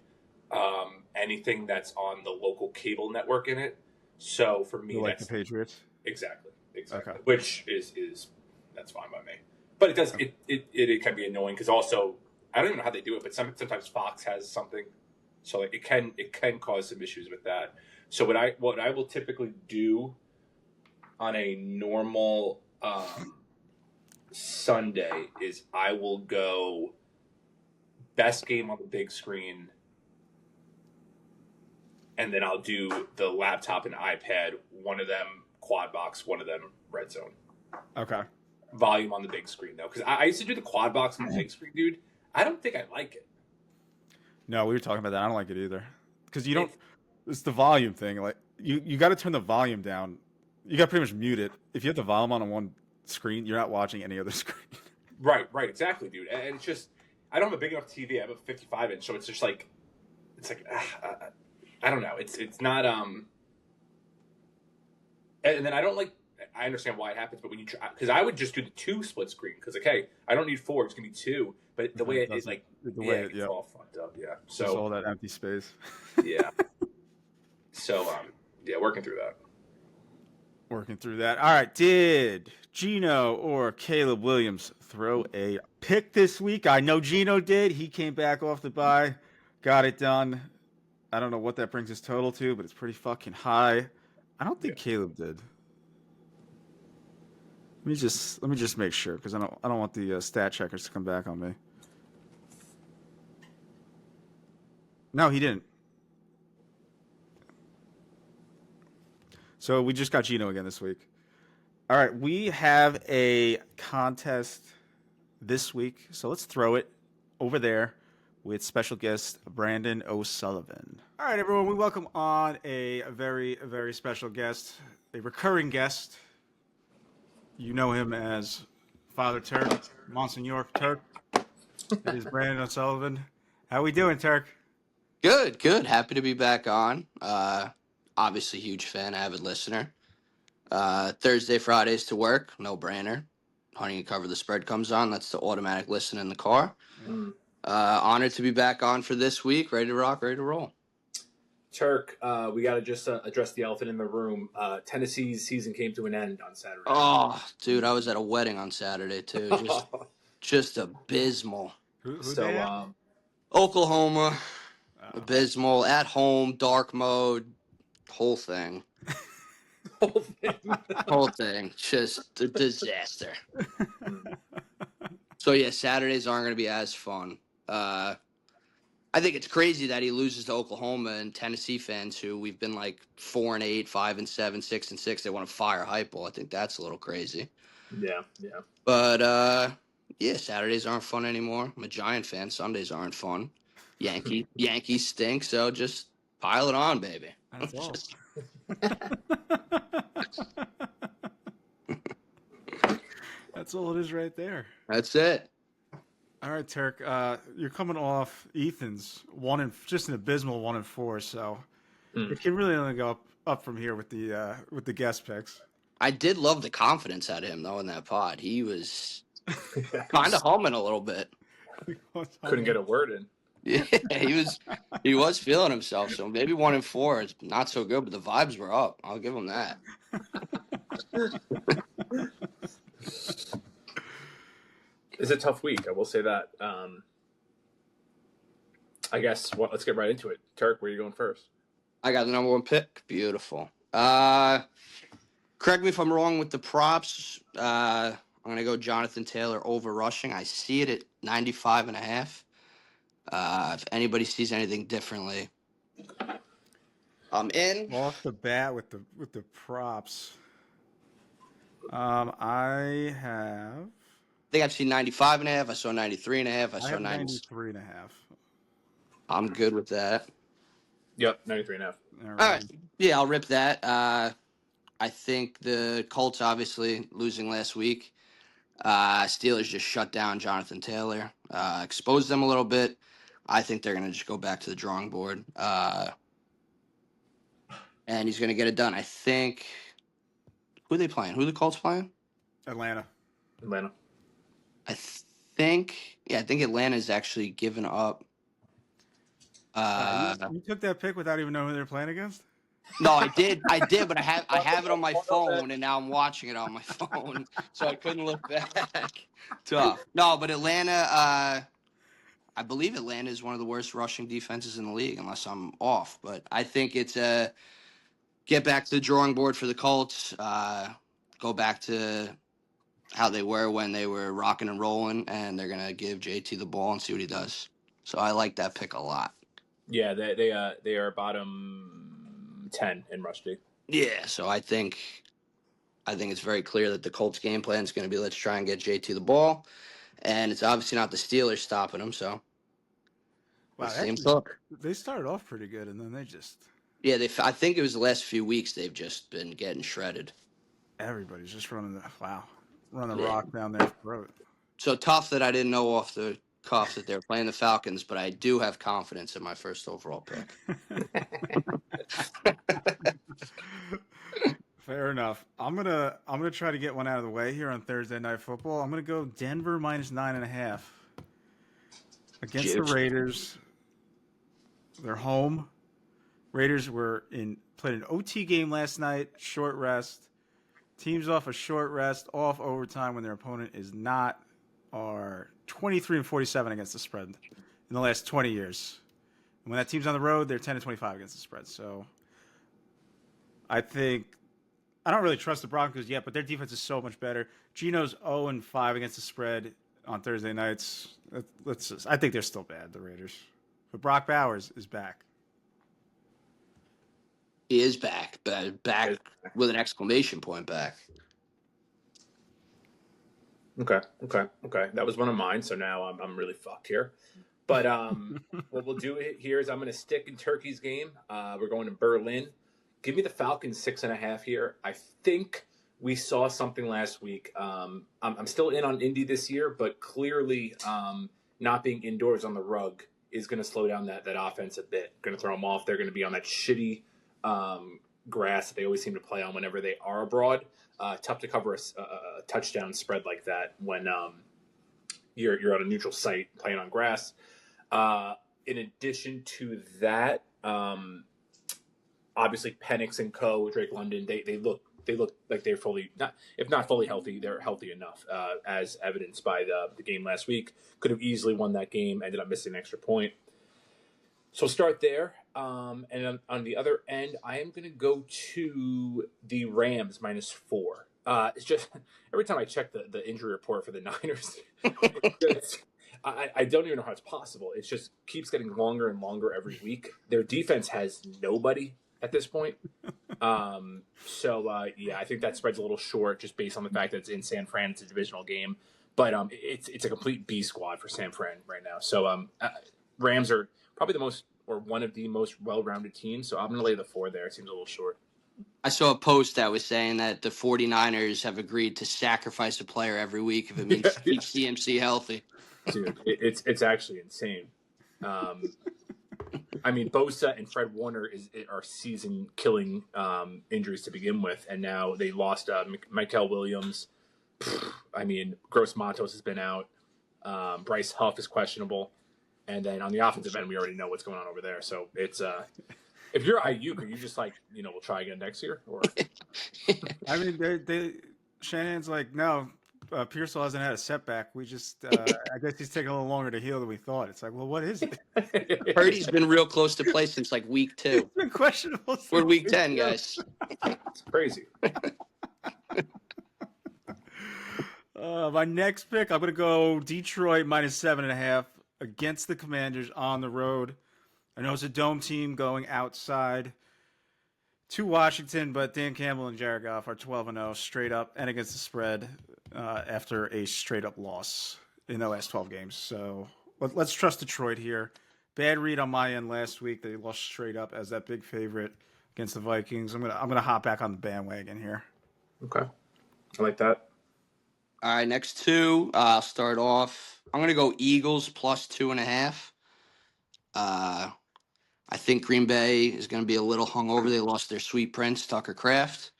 Speaker 2: anything that's on the local cable network in it. So for me,
Speaker 1: like
Speaker 2: that's
Speaker 1: the Patriots.
Speaker 2: Exactly.
Speaker 1: Okay.
Speaker 2: Which is that's fine by me. But it does it can be annoying because also I don't even know how they do it, but sometimes Fox has something, so it can cause some issues with that. So what I will typically do on a normal Sunday is I will go best game on the big screen, and then I'll do the laptop and iPad, one of them quad box, one of them red zone.
Speaker 1: Okay.
Speaker 2: Volume on the big screen though, because I used to do the quad box on the big screen, dude. I don't think I like it.
Speaker 1: No, we were talking about that. I don't like it either because you don't. It's the volume thing. Like you got to turn the volume down. You got to pretty much mute it. If you have the volume on one screen, you're not watching any other screen.
Speaker 2: Right, exactly, dude. And it's just I don't have a big enough TV. I have a 55 inch, so it's just like I don't know. It's not and then I don't like. I understand why it happens, but when you try, because I would just do the 2 split screen because okay, I don't need 4. It's gonna be 2. But the way it's like it's all fucked up. Yeah. So
Speaker 1: just all that empty space.
Speaker 2: Yeah. So, working through that.
Speaker 1: Working through that. All right. Did Gino or Caleb Williams throw a pick this week? I know Gino did. He came back off the bye, got it done. I don't know what that brings his total to, but it's pretty fucking high. I don't
Speaker 2: Yeah.
Speaker 1: think Caleb did. Let me just make sure because I don't want the stat checkers to come back on me. No, he didn't. So we just got Gino again this week. All right, we have a contest this week, so let's throw it over there with special guest Brandon O'Sullivan. All right, everyone, we welcome on a very, very special guest, a recurring guest. You know him as Father Turk, Monsignor Turk. It is Brandon O'Sullivan. How we doing, Turk?
Speaker 3: Good, good. Happy to be back on. Obviously, huge fan, avid listener. Thursday, Fridays to work, no brainer. Honey and Cover the Spread comes on. That's the automatic listen in the car.
Speaker 2: Mm.
Speaker 3: Honored to be back on for this week. Ready to rock, ready to roll.
Speaker 2: Turk, we got to just address the elephant in the room. Tennessee's season came to an end on Saturday.
Speaker 3: Oh, dude, I was at a wedding on Saturday too. Just abysmal.
Speaker 1: Who
Speaker 2: so,
Speaker 1: they at?
Speaker 3: Oklahoma,
Speaker 1: Oh.
Speaker 3: abysmal. At home, dark mode, whole thing.
Speaker 2: whole thing.
Speaker 3: Whole thing, just a disaster. So yeah, Saturdays aren't going to be as fun. I think it's crazy that he loses to Oklahoma and Tennessee fans who we've been like 4-8, 5-7, 6-6. They want to fire Heupel. I think that's a little crazy.
Speaker 2: Yeah.
Speaker 3: But yeah, Saturdays aren't fun anymore. I'm a Giant fan. Sundays aren't fun. Yankees stink. So just pile it on, baby.
Speaker 1: That's all. That's all it is right there.
Speaker 3: That's it.
Speaker 1: All right, Turk. You're coming off Ethan's just an abysmal 1-4. So it can really only go up from here with the guest picks.
Speaker 3: I did love the confidence out of him though in that pod. He was kind of humming a little bit.
Speaker 2: Couldn't get a word in.
Speaker 3: Yeah, he was feeling himself. So maybe 1-4 is not so good, but the vibes were up. I'll give him that.
Speaker 2: It's a tough week. I will say that. I guess let's get right into it. Turk, where are you going first?
Speaker 3: I got the number one pick. Beautiful. Correct me if I'm wrong with the props. I'm going to go Jonathan Taylor over rushing. I see it at 95.5. If anybody sees anything differently, I'm in.
Speaker 1: Off the bat with the props. I
Speaker 3: think I've seen 95.5. I saw 93.5. I saw
Speaker 1: 93.5.
Speaker 3: I'm good with that.
Speaker 2: Yep, 93.5.
Speaker 1: All
Speaker 3: right. Yeah, I'll rip that. I think the Colts obviously losing last week. Steelers just shut down Jonathan Taylor, exposed them a little bit. I think they're going to just go back to the drawing board. And he's going to get it done. I think. Who are they playing? Who are the Colts playing?
Speaker 1: Atlanta.
Speaker 3: I think Atlanta's actually given up.
Speaker 1: You took that pick without even knowing who they're playing against?
Speaker 3: No, I did, but I have it on my phone, and now I'm watching it on my phone, so I couldn't look back. Tough. No, but Atlanta, I believe Atlanta is one of the worst rushing defenses in the league, unless I'm off. But I think it's a get back to the drawing board for the Colts, go back to how they were when they were rocking and rolling, and they're going to give JT the ball and see what he does. So I like that pick a lot.
Speaker 2: Yeah, they are bottom 10 in rush D.
Speaker 3: Yeah, so I think it's very clear that the Colts game plan is going to be let's try and get JT the ball, and it's obviously not the Steelers stopping him. So
Speaker 1: wow, they started off pretty good, and then they just
Speaker 3: I think it was the last few weeks they've just been getting shredded.
Speaker 1: Everybody's just running the rock down their throat.
Speaker 3: So tough that I didn't know off the cuff that they're playing the Falcons, but I do have confidence in my first overall pick.
Speaker 1: Fair enough. I'm gonna try to get one out of the way here on Thursday Night Football. I'm gonna go Denver minus 9.5 against the Raiders. They're home. Raiders played an OT game last night, short rest. Teams off a short rest, off overtime when their opponent is not, are 23 and 47 against the spread in the last 20 years. And when that team's on the road, they're 10 and 25 against the spread. So I think I don't really trust the Broncos yet, but their defense is so much better. Geno's 0 and 5 against the spread on Thursday nights. I think they're still bad, the Raiders. But Brock Bowers is back.
Speaker 3: He is back, but back with an exclamation point back.
Speaker 2: Okay. That was one of mine, so now I'm really fucked here. But what we'll do here is I'm going to stick in Turkey's game. We're going to Berlin. Give me the Falcons 6.5 here. I think we saw something last week. I'm still in on Indy this year, but clearly not being indoors on the rug is going to slow down that offense a bit. Going to throw them off. They're going to be on that shitty grass that they always seem to play on whenever they are abroad. Tough to cover a touchdown spread like that when you're at a neutral site playing on grass. In addition to that, obviously Penix and Co, Drake London, they look like they're fully, not if not fully healthy, they're healthy enough, as evidenced by the game last week. Could have easily won that game, ended up missing an extra point. So start there. And on the other end, I am going to go to the Rams -4. It's just every time I check the injury report for the Niners, I don't even know how it's possible. It just keeps getting longer and longer every week. Their defense has nobody at this point. Yeah, I think that spread's a little short just based on the fact that it's in San Fran. It's a divisional game. But it's a complete B squad for San Fran right now. So Rams are probably one of the most well-rounded teams. So I'm going to lay the 4 there. It seems a little short.
Speaker 3: I saw a post that was saying that the 49ers have agreed to sacrifice a player every week if it means to keep CMC healthy.
Speaker 2: Dude, it's actually insane. I mean, Bosa and Fred Warner are season-killing injuries to begin with, and now they lost Michael Williams. I mean, Gross Matos has been out. Bryce Huff is questionable. And then on the offensive end, we already know what's going on over there. So it's if you're IU, could you just we'll try again next year? Or
Speaker 1: I mean, Shanahan's like, no, Pearsall hasn't had a setback. We just, I guess he's taking a little longer to heal than we thought. It's like, well, what is it?
Speaker 3: Purdy's been real close to play since week 2.
Speaker 1: It's been questionable.
Speaker 3: We're week 10, guys.
Speaker 2: It's crazy.
Speaker 1: My next pick, I'm going to go Detroit -7.5 against the Commanders on the road. I know it's a dome team going outside to Washington, but Dan Campbell and Jared Goff are 12-0 straight up and against the spread after a straight up loss in the last 12 games. So let's trust Detroit here. Bad read on my end last week. They lost straight up as that big favorite against the Vikings. I'm gonna hop back on the bandwagon here.
Speaker 2: Okay, I like that.
Speaker 3: All right, next 2. I'll start off. I'm going to go Eagles +2.5. I think Green Bay is going to be a little hungover. They lost their sweet prince, Tucker Kraft.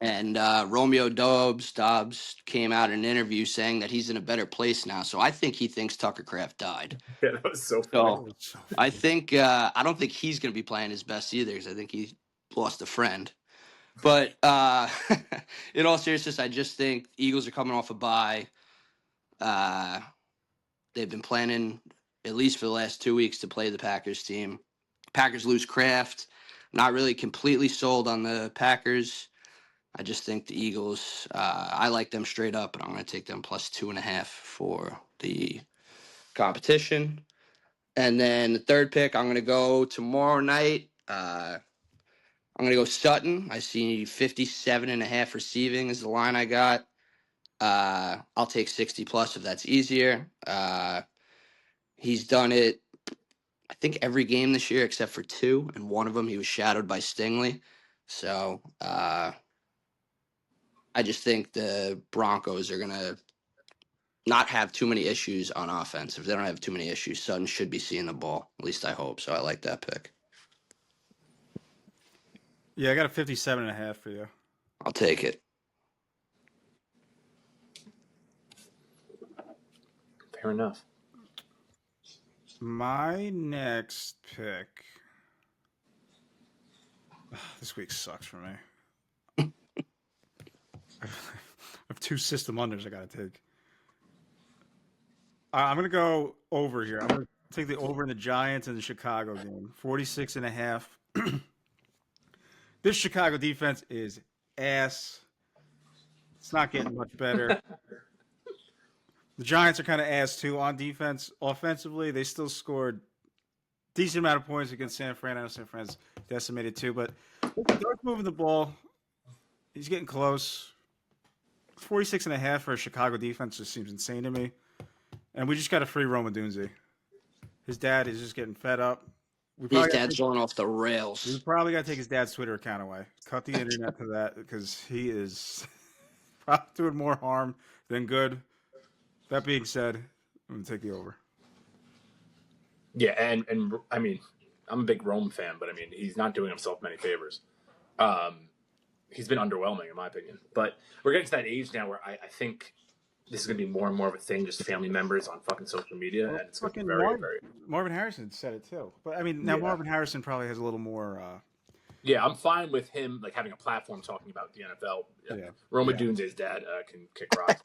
Speaker 3: And Romeo Dobbs came out in an interview saying that he's in a better place now. So I think he thinks Tucker Kraft died.
Speaker 2: Yeah, that was so funny.
Speaker 3: So I think I don't think he's going to be playing his best either because I think he lost a friend. But in all seriousness, I just think Eagles are coming off a bye. They've been planning, at least for the last 2 weeks, to play the Packers team. Packers lose Kraft. Not really completely sold on the Packers. I just think the Eagles, I like them straight up, and I'm going to take them +2.5 for the competition. And then the third pick, I'm going to go tomorrow night. I'm going to go Sutton. I see 57.5 receiving is the line I got. I'll take 60+ if that's easier. He's done it, I think, every game this year except for 2, and one of them he was shadowed by Stingley. So I just think the Broncos are going to not have too many issues on offense. If they don't have too many issues, Sutton should be seeing the ball. At least I hope. So I like that pick.
Speaker 1: Yeah, I got a 57.5 for you.
Speaker 3: I'll take it.
Speaker 2: Fair enough.
Speaker 1: My next pick. This week sucks for me. I have two system unders I got to take. I'm going to go over here. I'm going to take the over in the Giants and the Chicago game. 46 and a half. This Chicago defense is ass. It's not getting much better. The Giants are kind of ass too on defense. Offensively, they still scored decent amount of points against San Fran. I know San Fran's decimated too, but Dark's moving the ball. He's getting close. 46 and a half for a Chicago defense just seems insane to me. And we just got a free Roma Dunze. His dad is just getting fed up.
Speaker 3: His dad's going off the rails.
Speaker 1: We probably got to take his dad's Twitter account away. Cut the internet to that because he is probably doing more harm than good. That being said, I'm going to take the over.
Speaker 4: Yeah, and I mean, I'm a big Rome fan, but I mean, he's not doing himself many favors. He's been underwhelming, in my opinion. But we're getting to that age now where I think this is going to be more and more of a thing, just family members on fucking social media, and it's going to be very, very...
Speaker 1: Marvin Harrison said it too. But, I mean, now Marvin Harrison probably has a little more...
Speaker 4: Yeah, I'm fine with him like having a platform talking about the NFL. Yeah. Roma Dunze's dad can kick rock.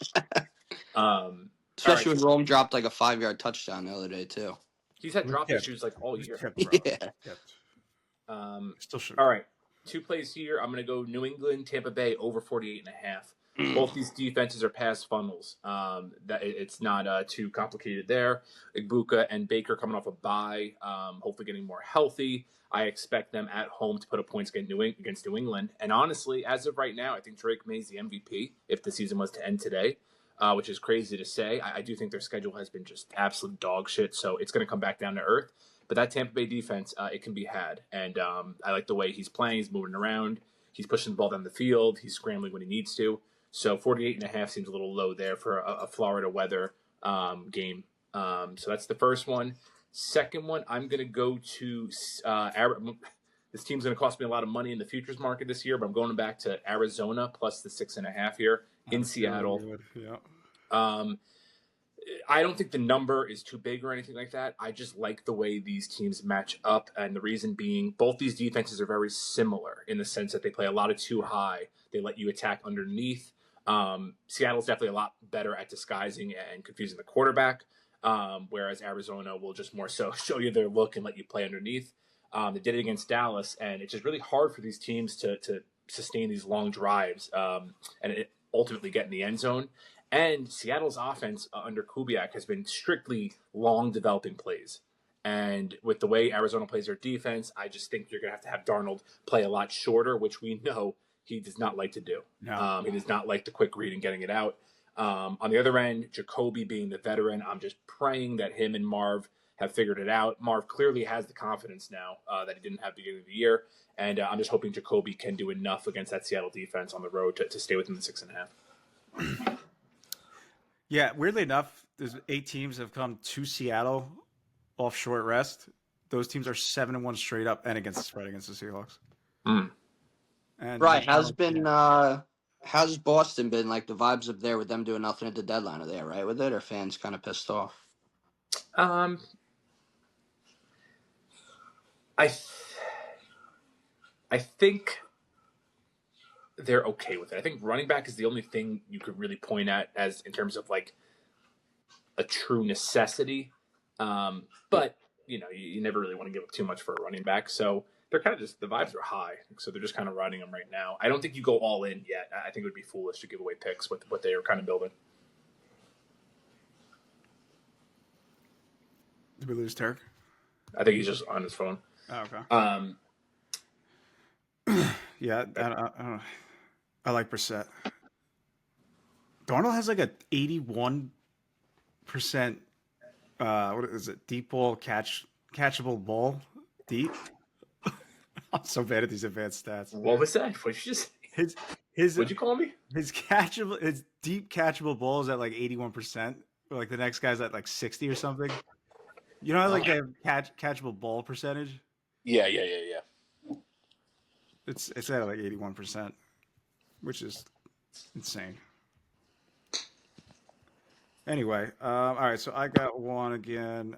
Speaker 3: Especially when Rome dropped like a 5-yard touchdown the other day, too.
Speaker 4: He's had drop issues like all year.
Speaker 1: Still should.
Speaker 4: All right. 2 plays here. I'm going to go New England, Tampa Bay over 48.5. Both these defenses are pass funnels. That it's not too complicated there. Ibuka and Baker coming off a bye, hopefully getting more healthy. I expect them at home to put up points against New England. And honestly, as of right now, I think Drake May's the MVP if the season was to end today. Which is crazy to say. I do think their schedule has been just absolute dog shit, so it's going to come back down to earth. But that Tampa Bay defense, it can be had. And I like the way he's playing. He's moving around. He's pushing the ball down the field. He's scrambling when he needs to. So 48.5 seems a little low there for a Florida weather game. So that's the first one. Second one, I'm going to go to this team's going to cost me a lot of money in the futures market this year, but I'm going back to Arizona plus the 6.5 here in Seattle. I don't think the number is too big or anything like that. I just like the way these teams match up, and the reason being both these defenses are very similar in the sense that they play a lot of too high. They let you attack underneath. Seattle's definitely a lot better at disguising and confusing the quarterback, whereas Arizona will just more so show you their look and let you play underneath. They did it against Dallas, and it's just really hard for these teams to sustain these long drives and ultimately get in the end zone. And Seattle's offense under Kubiak has been strictly long developing plays. And with the way Arizona plays their defense, I just think you're going to have Darnold play a lot shorter, which we know he does not like to do.
Speaker 1: No.
Speaker 4: He does not like the quick read and getting it out. On the other end, Jacoby being the veteran, I'm just praying that him and Marv have figured it out. Marv clearly has the confidence now that he didn't have at the beginning of the year. And I'm just hoping Jacoby can do enough against that Seattle defense on the road to stay within the 6.5.
Speaker 1: Yeah, weirdly enough, there's 8 teams that have come to Seattle off short rest. Those teams are 7-1 straight up and against the spread against the Seahawks. And
Speaker 3: right. How's Boston been? Like the vibes up there with them doing nothing at the deadline? Are they all right with it, or fans kind of pissed off?
Speaker 4: I think they're okay with it. I think running back is the only thing you could really point at as in terms of like a true necessity. But you know, you never really want to give up too much for a running back. So they're kind of just, the vibes are high. So they're just kind of riding them right now. I don't think you go all in yet. I think it would be foolish to give away picks with what they are kind of building.
Speaker 1: Did we lose Turk?
Speaker 4: I think he's just on his phone.
Speaker 1: Oh, okay. Yeah, I like Brissett. Darnold has like a 81%. What is it? Deep ball catchable ball deep. I'm so bad at these advanced stats.
Speaker 4: What was that? What did you just say? What'd you call me?
Speaker 1: His deep catchable ball is at like 81%. Like the next guy's at like 60 or something. You know how like they have catchable ball percentage?
Speaker 4: Yeah.
Speaker 1: It's at like 81%, which is insane. Anyway, all right, so I got one again.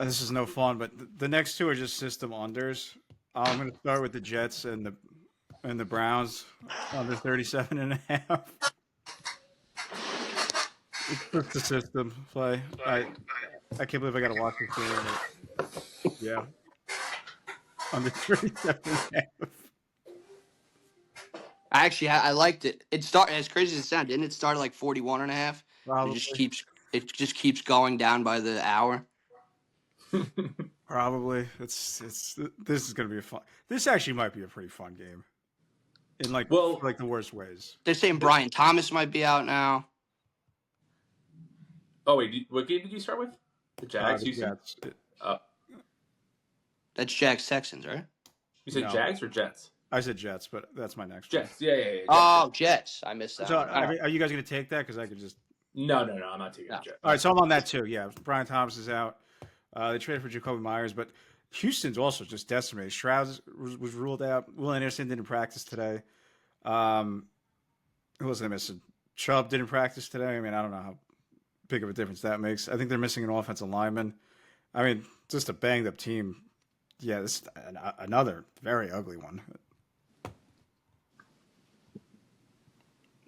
Speaker 1: This is no fun, but the next two are just system unders. I'm going to start with the Jets and And the Browns under 37.5. It's just the system play. I can't believe I got to watch this game. But yeah, under 37.5.
Speaker 3: I liked it. It started as crazy as it sounded. Didn't it start at like 41.5?
Speaker 1: Probably.
Speaker 3: It just keeps going down by the hour.
Speaker 1: Probably. This is gonna be a fun. This actually might be a pretty fun game. In
Speaker 4: Well,
Speaker 1: like the worst ways.
Speaker 3: They're saying Brian Thomas might be out now.
Speaker 4: oh wait, what game did you start with? The Jags.
Speaker 1: The
Speaker 4: You said.
Speaker 1: Jets.
Speaker 3: That's Jags Texans, right?
Speaker 4: You said
Speaker 1: No.
Speaker 4: Jags or Jets?
Speaker 1: I said Jets, but that's my next one.
Speaker 4: Jets. Yeah. Jets.
Speaker 3: Oh, Jets. I missed that.
Speaker 1: So
Speaker 3: One. All right.
Speaker 1: are you guys gonna take that? Because I could just.
Speaker 4: No, I'm not taking
Speaker 3: No.
Speaker 4: Jets.
Speaker 1: All right, so I'm on that too. Yeah, Brian Thomas is out. They traded for Jacoby Myers, but Houston's also just decimated. Stroud was ruled out. Will Anderson didn't practice today. Who was I missing? Chubb didn't practice today. I mean, I don't know how big of a difference that makes. I think they're missing an offensive lineman. I mean, just a banged up team. Yeah, this is another very ugly one.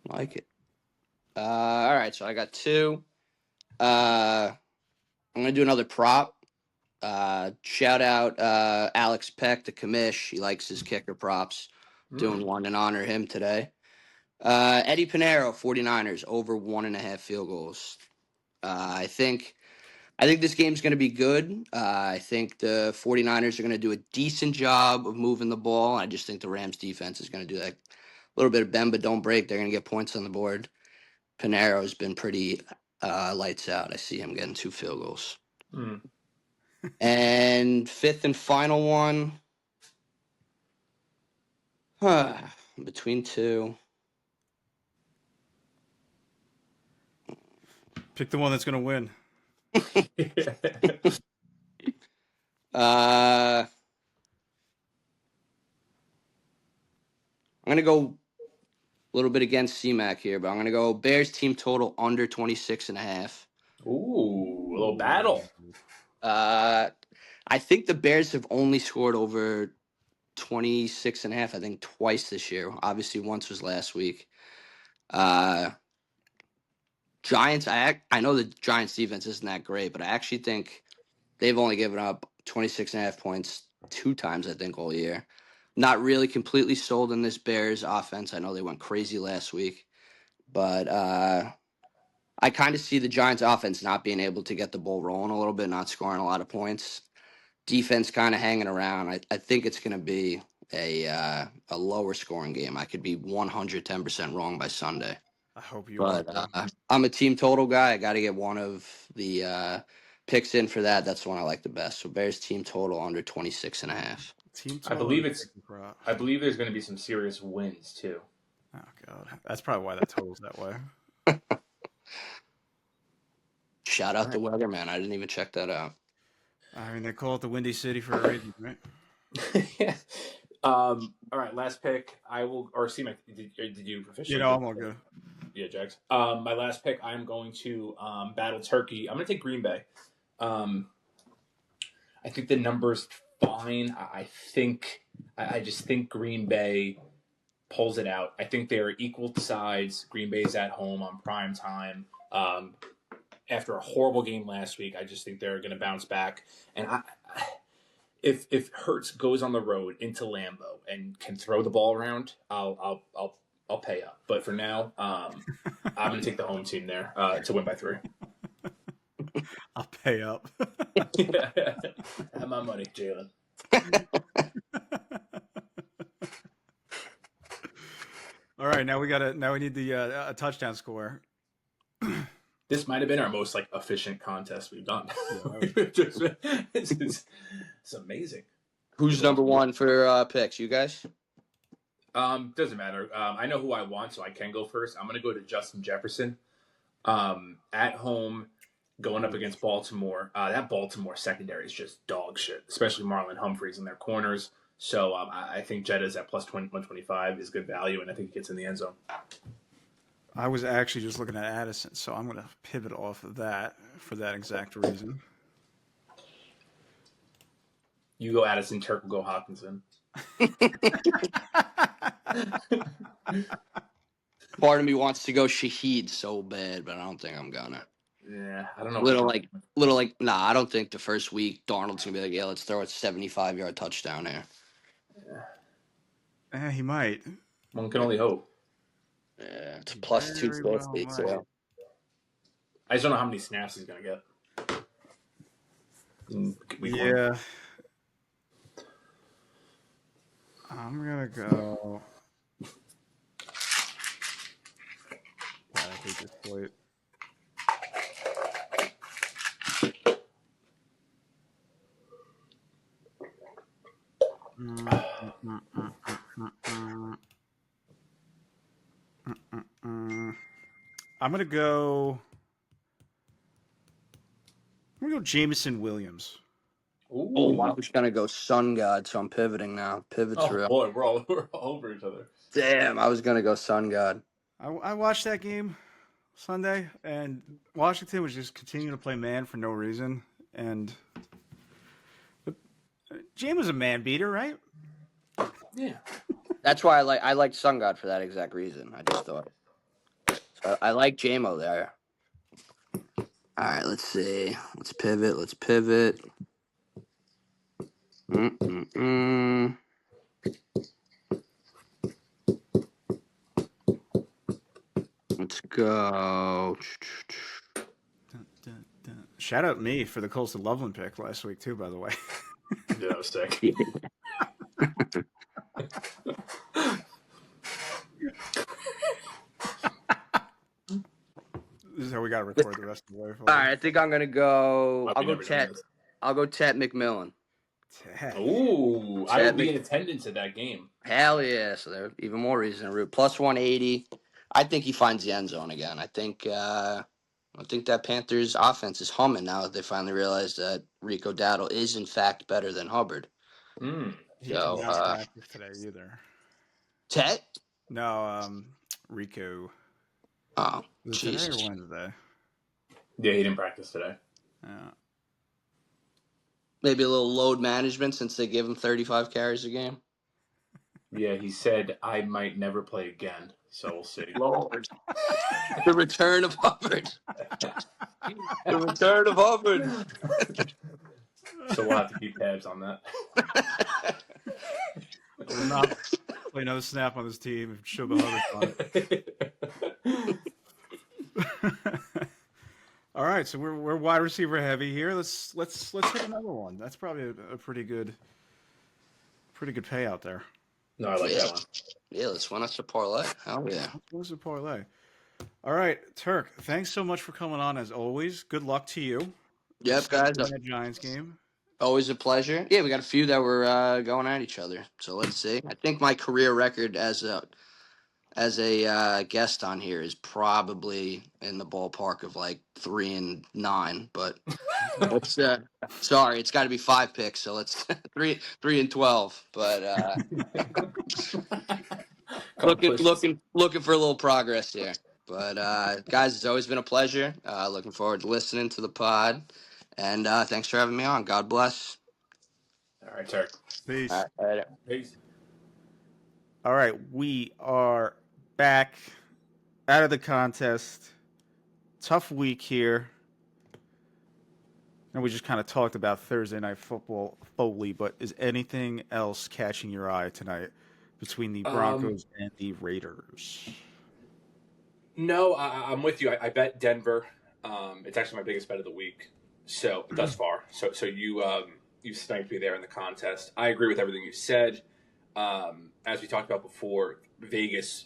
Speaker 3: Like it. All right, so I got two. I'm gonna do another prop. Shout out Alex Peck, the commish. He likes his kicker props. Doing one and honor him today. Eddie Pinheiro, 49ers, over 1.5 field goals. I think this game's going to be good. I think the 49ers are going to do a decent job of moving the ball. I just think the Rams defense is going to do like a little bit of bend but don't break. They're going to get points on the board. Pinheiro's been pretty lights out. I see him getting 2 field goals.
Speaker 4: Mm.
Speaker 3: And fifth and final one. Between two.
Speaker 1: Pick the one that's going to win.
Speaker 3: I'm going to go a little bit against CMAC here, but I'm going to go Bears team total under 26.5.
Speaker 4: Ooh, a little battle.
Speaker 3: I think the Bears have only scored over 26.5, I think twice this year. Obviously, once was last week. Giants, I know the Giants defense isn't that great, but I actually think they've only given up 26.5 points 2 times, I think, all year. Not really completely sold in this Bears offense. I know they went crazy last week, but I kind of see the Giants offense not being able to get the ball rolling a little bit, not scoring a lot of points. Defense kind of hanging around. I think it's going to be a lower scoring game. I could be 110% wrong by Sunday.
Speaker 1: I hope you
Speaker 3: But
Speaker 1: are.
Speaker 3: I'm a team total guy. I got to get one of the picks in for that. That's the one I like the best. So Bears team total under 26.5.
Speaker 1: Team
Speaker 4: I believe
Speaker 1: total.
Speaker 4: it's. I believe there's going to be some serious wins too.
Speaker 1: Oh, God. That's probably why that total's that way.
Speaker 3: Shout out the weather, man. I didn't even check that out.
Speaker 1: I mean, they call it the Windy City for a reason, right?
Speaker 4: Yeah. All right, last pick. I will. Or see, did you officially?
Speaker 1: I'm all good.
Speaker 4: Yeah, Jags. My last pick. I'm going to battle Turkey. I'm going to take Green Bay. I think the number's fine. I just think Green Bay pulls it out. I think they're equal sides. Green Bay's at home on prime time. After a horrible game last week, I just think they're going to bounce back. And if Hurts goes on the road into Lambeau and can throw the ball around, I'll pay up. But for now, I'm going to take the home team there to win by 3.
Speaker 1: I'll pay up.
Speaker 4: Have my money, Jalen.
Speaker 1: All right, now we need the a touchdown score.
Speaker 4: This might have been our most efficient contest we've done. It's amazing.
Speaker 3: Who's number one for picks? You guys?
Speaker 4: Doesn't matter. I know who I want, so I can go first. I'm going to go to Justin Jefferson. At home, going up against Baltimore. That Baltimore secondary is just dog shit, especially Marlon Humphreys in their corners. So I think Jetta's at plus 125 is good value, and I think he gets in the end zone.
Speaker 1: I was actually just looking at Addison, so I'm going to pivot off of that for that exact reason.
Speaker 4: You go Addison, Turk will go Hawkinson.
Speaker 3: Part of me wants to go Shaheed so bad, but I don't think I'm gonna.
Speaker 4: Yeah, I don't know.
Speaker 3: Nah, I don't think the first week Darnold's gonna be like, yeah, let's throw a 75-yard touchdown here.
Speaker 1: He might.
Speaker 4: One can only hope.
Speaker 3: Yeah, it's
Speaker 1: He
Speaker 3: plus
Speaker 1: very well
Speaker 3: 250.
Speaker 1: might.
Speaker 3: So
Speaker 4: I just don't know how many snaps he's gonna get. In week one.
Speaker 1: Yeah. I'm gonna go. God, I hate this slate. Mm, mm, mm, mm, mm, mm, I'm gonna go. I'm gonna go Jameson Williams.
Speaker 4: Ooh.
Speaker 3: I was gonna go Sun God, so I'm pivoting now. Pivot's
Speaker 4: Oh
Speaker 3: real.
Speaker 4: boy, we're all over each other.
Speaker 3: Damn, I was gonna go Sun God.
Speaker 1: I watched that game Sunday, and Washington was just continuing to play man for no reason. And James was a man beater, right?
Speaker 4: Yeah.
Speaker 3: That's why I like Sun God for that exact reason. I just thought. So I like JMO there. All right, let's see. Let's pivot. Mm-mm-mm. Let's go.
Speaker 1: Shout out me for the Colts of Loveland pick last week too, by the way.
Speaker 4: Yeah, that was sick.
Speaker 1: This is how we got to record the rest of the way.
Speaker 3: All right, I think I'm gonna go. I'll go
Speaker 4: never done
Speaker 3: Tet.
Speaker 4: this.
Speaker 3: I'll go Tet McMillan.
Speaker 4: Ooh, I
Speaker 3: Chad
Speaker 4: will be in attendance at that game.
Speaker 3: Hell yeah! So there's even more reason to root. Plus 180. I think he finds the end zone again. I think that Panthers offense is humming now that they finally realized that Rico Dowdle is in fact better than Hubbard.
Speaker 4: Mm.
Speaker 1: He did
Speaker 3: So
Speaker 1: not practice today either.
Speaker 3: Tet.
Speaker 1: No, Rico.
Speaker 3: Oh,
Speaker 1: Was it today
Speaker 3: Jesus.
Speaker 1: or Wednesday?
Speaker 4: Yeah, he didn't practice today.
Speaker 1: Yeah.
Speaker 3: Maybe a little load management since they give him 35 carries a game.
Speaker 4: Yeah, he said I might never play again. So we'll see.
Speaker 3: Lord. The return of Hubbard. The return of Hubbard.
Speaker 4: So we'll have to keep tabs on that.
Speaker 1: I will not play another snap on this team if Sugar Hubbard's on it. All right, so we're wide receiver heavy here. Let's hit another one. That's probably a pretty good payout there.
Speaker 4: No, I like that one.
Speaker 3: Yeah, let's run us a parlay. Hell yeah.
Speaker 1: What's the parlay? All right, Turk. Thanks so much for coming on as always. Good luck to you.
Speaker 3: Yep, guys.
Speaker 1: In that Giants game.
Speaker 3: Always a pleasure. Yeah, we got a few that were going at each other. So let's see. I think my career record as a guest on here is probably in the ballpark of like 3-9. But it's sorry, it's got to be 5 picks. So let's 3-12. But looking for a little progress here. But guys, it's always been a pleasure. Looking forward to listening to the pod. And thanks for having me on. God bless.
Speaker 4: All right, Turk.
Speaker 1: Peace.
Speaker 3: All right.
Speaker 4: Peace.
Speaker 1: All right, we are back out of the contest. Tough week here. And we just kind of talked about Thursday Night Football fully, but is anything else catching your eye tonight between the Broncos and the Raiders?
Speaker 2: No, I'm with you. I bet Denver. It's actually my biggest bet of the week. So thus far, so you sniped me there in the contest. I agree with everything you said. As we talked about before, Vegas,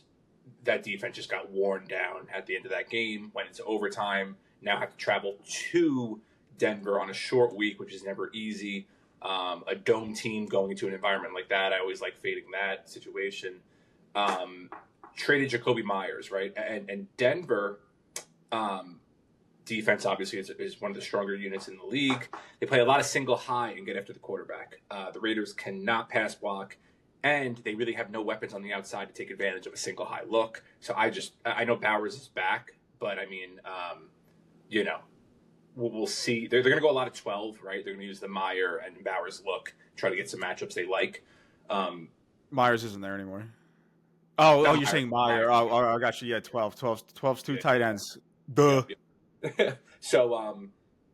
Speaker 2: that defense just got worn down at the end of that game. Went into overtime. Now have to travel to Denver on a short week, which is never easy. A dome team going into an environment like that, I always like fading that situation. Traded Jacoby Myers, right? And Denver. Defense obviously is one of the stronger units in the league. They play a lot of single high and get after the quarterback. The Raiders cannot pass block, and they really have no weapons on the outside to take advantage of a single high look. So I know Bowers is back, but I mean, we'll see. They're going to go a lot of 12, right? They're going to use the Meyer and Bowers look, try to get some matchups they like.
Speaker 1: Myers isn't there anymore. Oh,
Speaker 2: Not
Speaker 1: you're saying
Speaker 2: Meyer.
Speaker 1: Meyer. Oh, I got you. Yeah, 12. 12's two
Speaker 2: Yeah,
Speaker 1: tight ends. Duh.
Speaker 2: yeah. So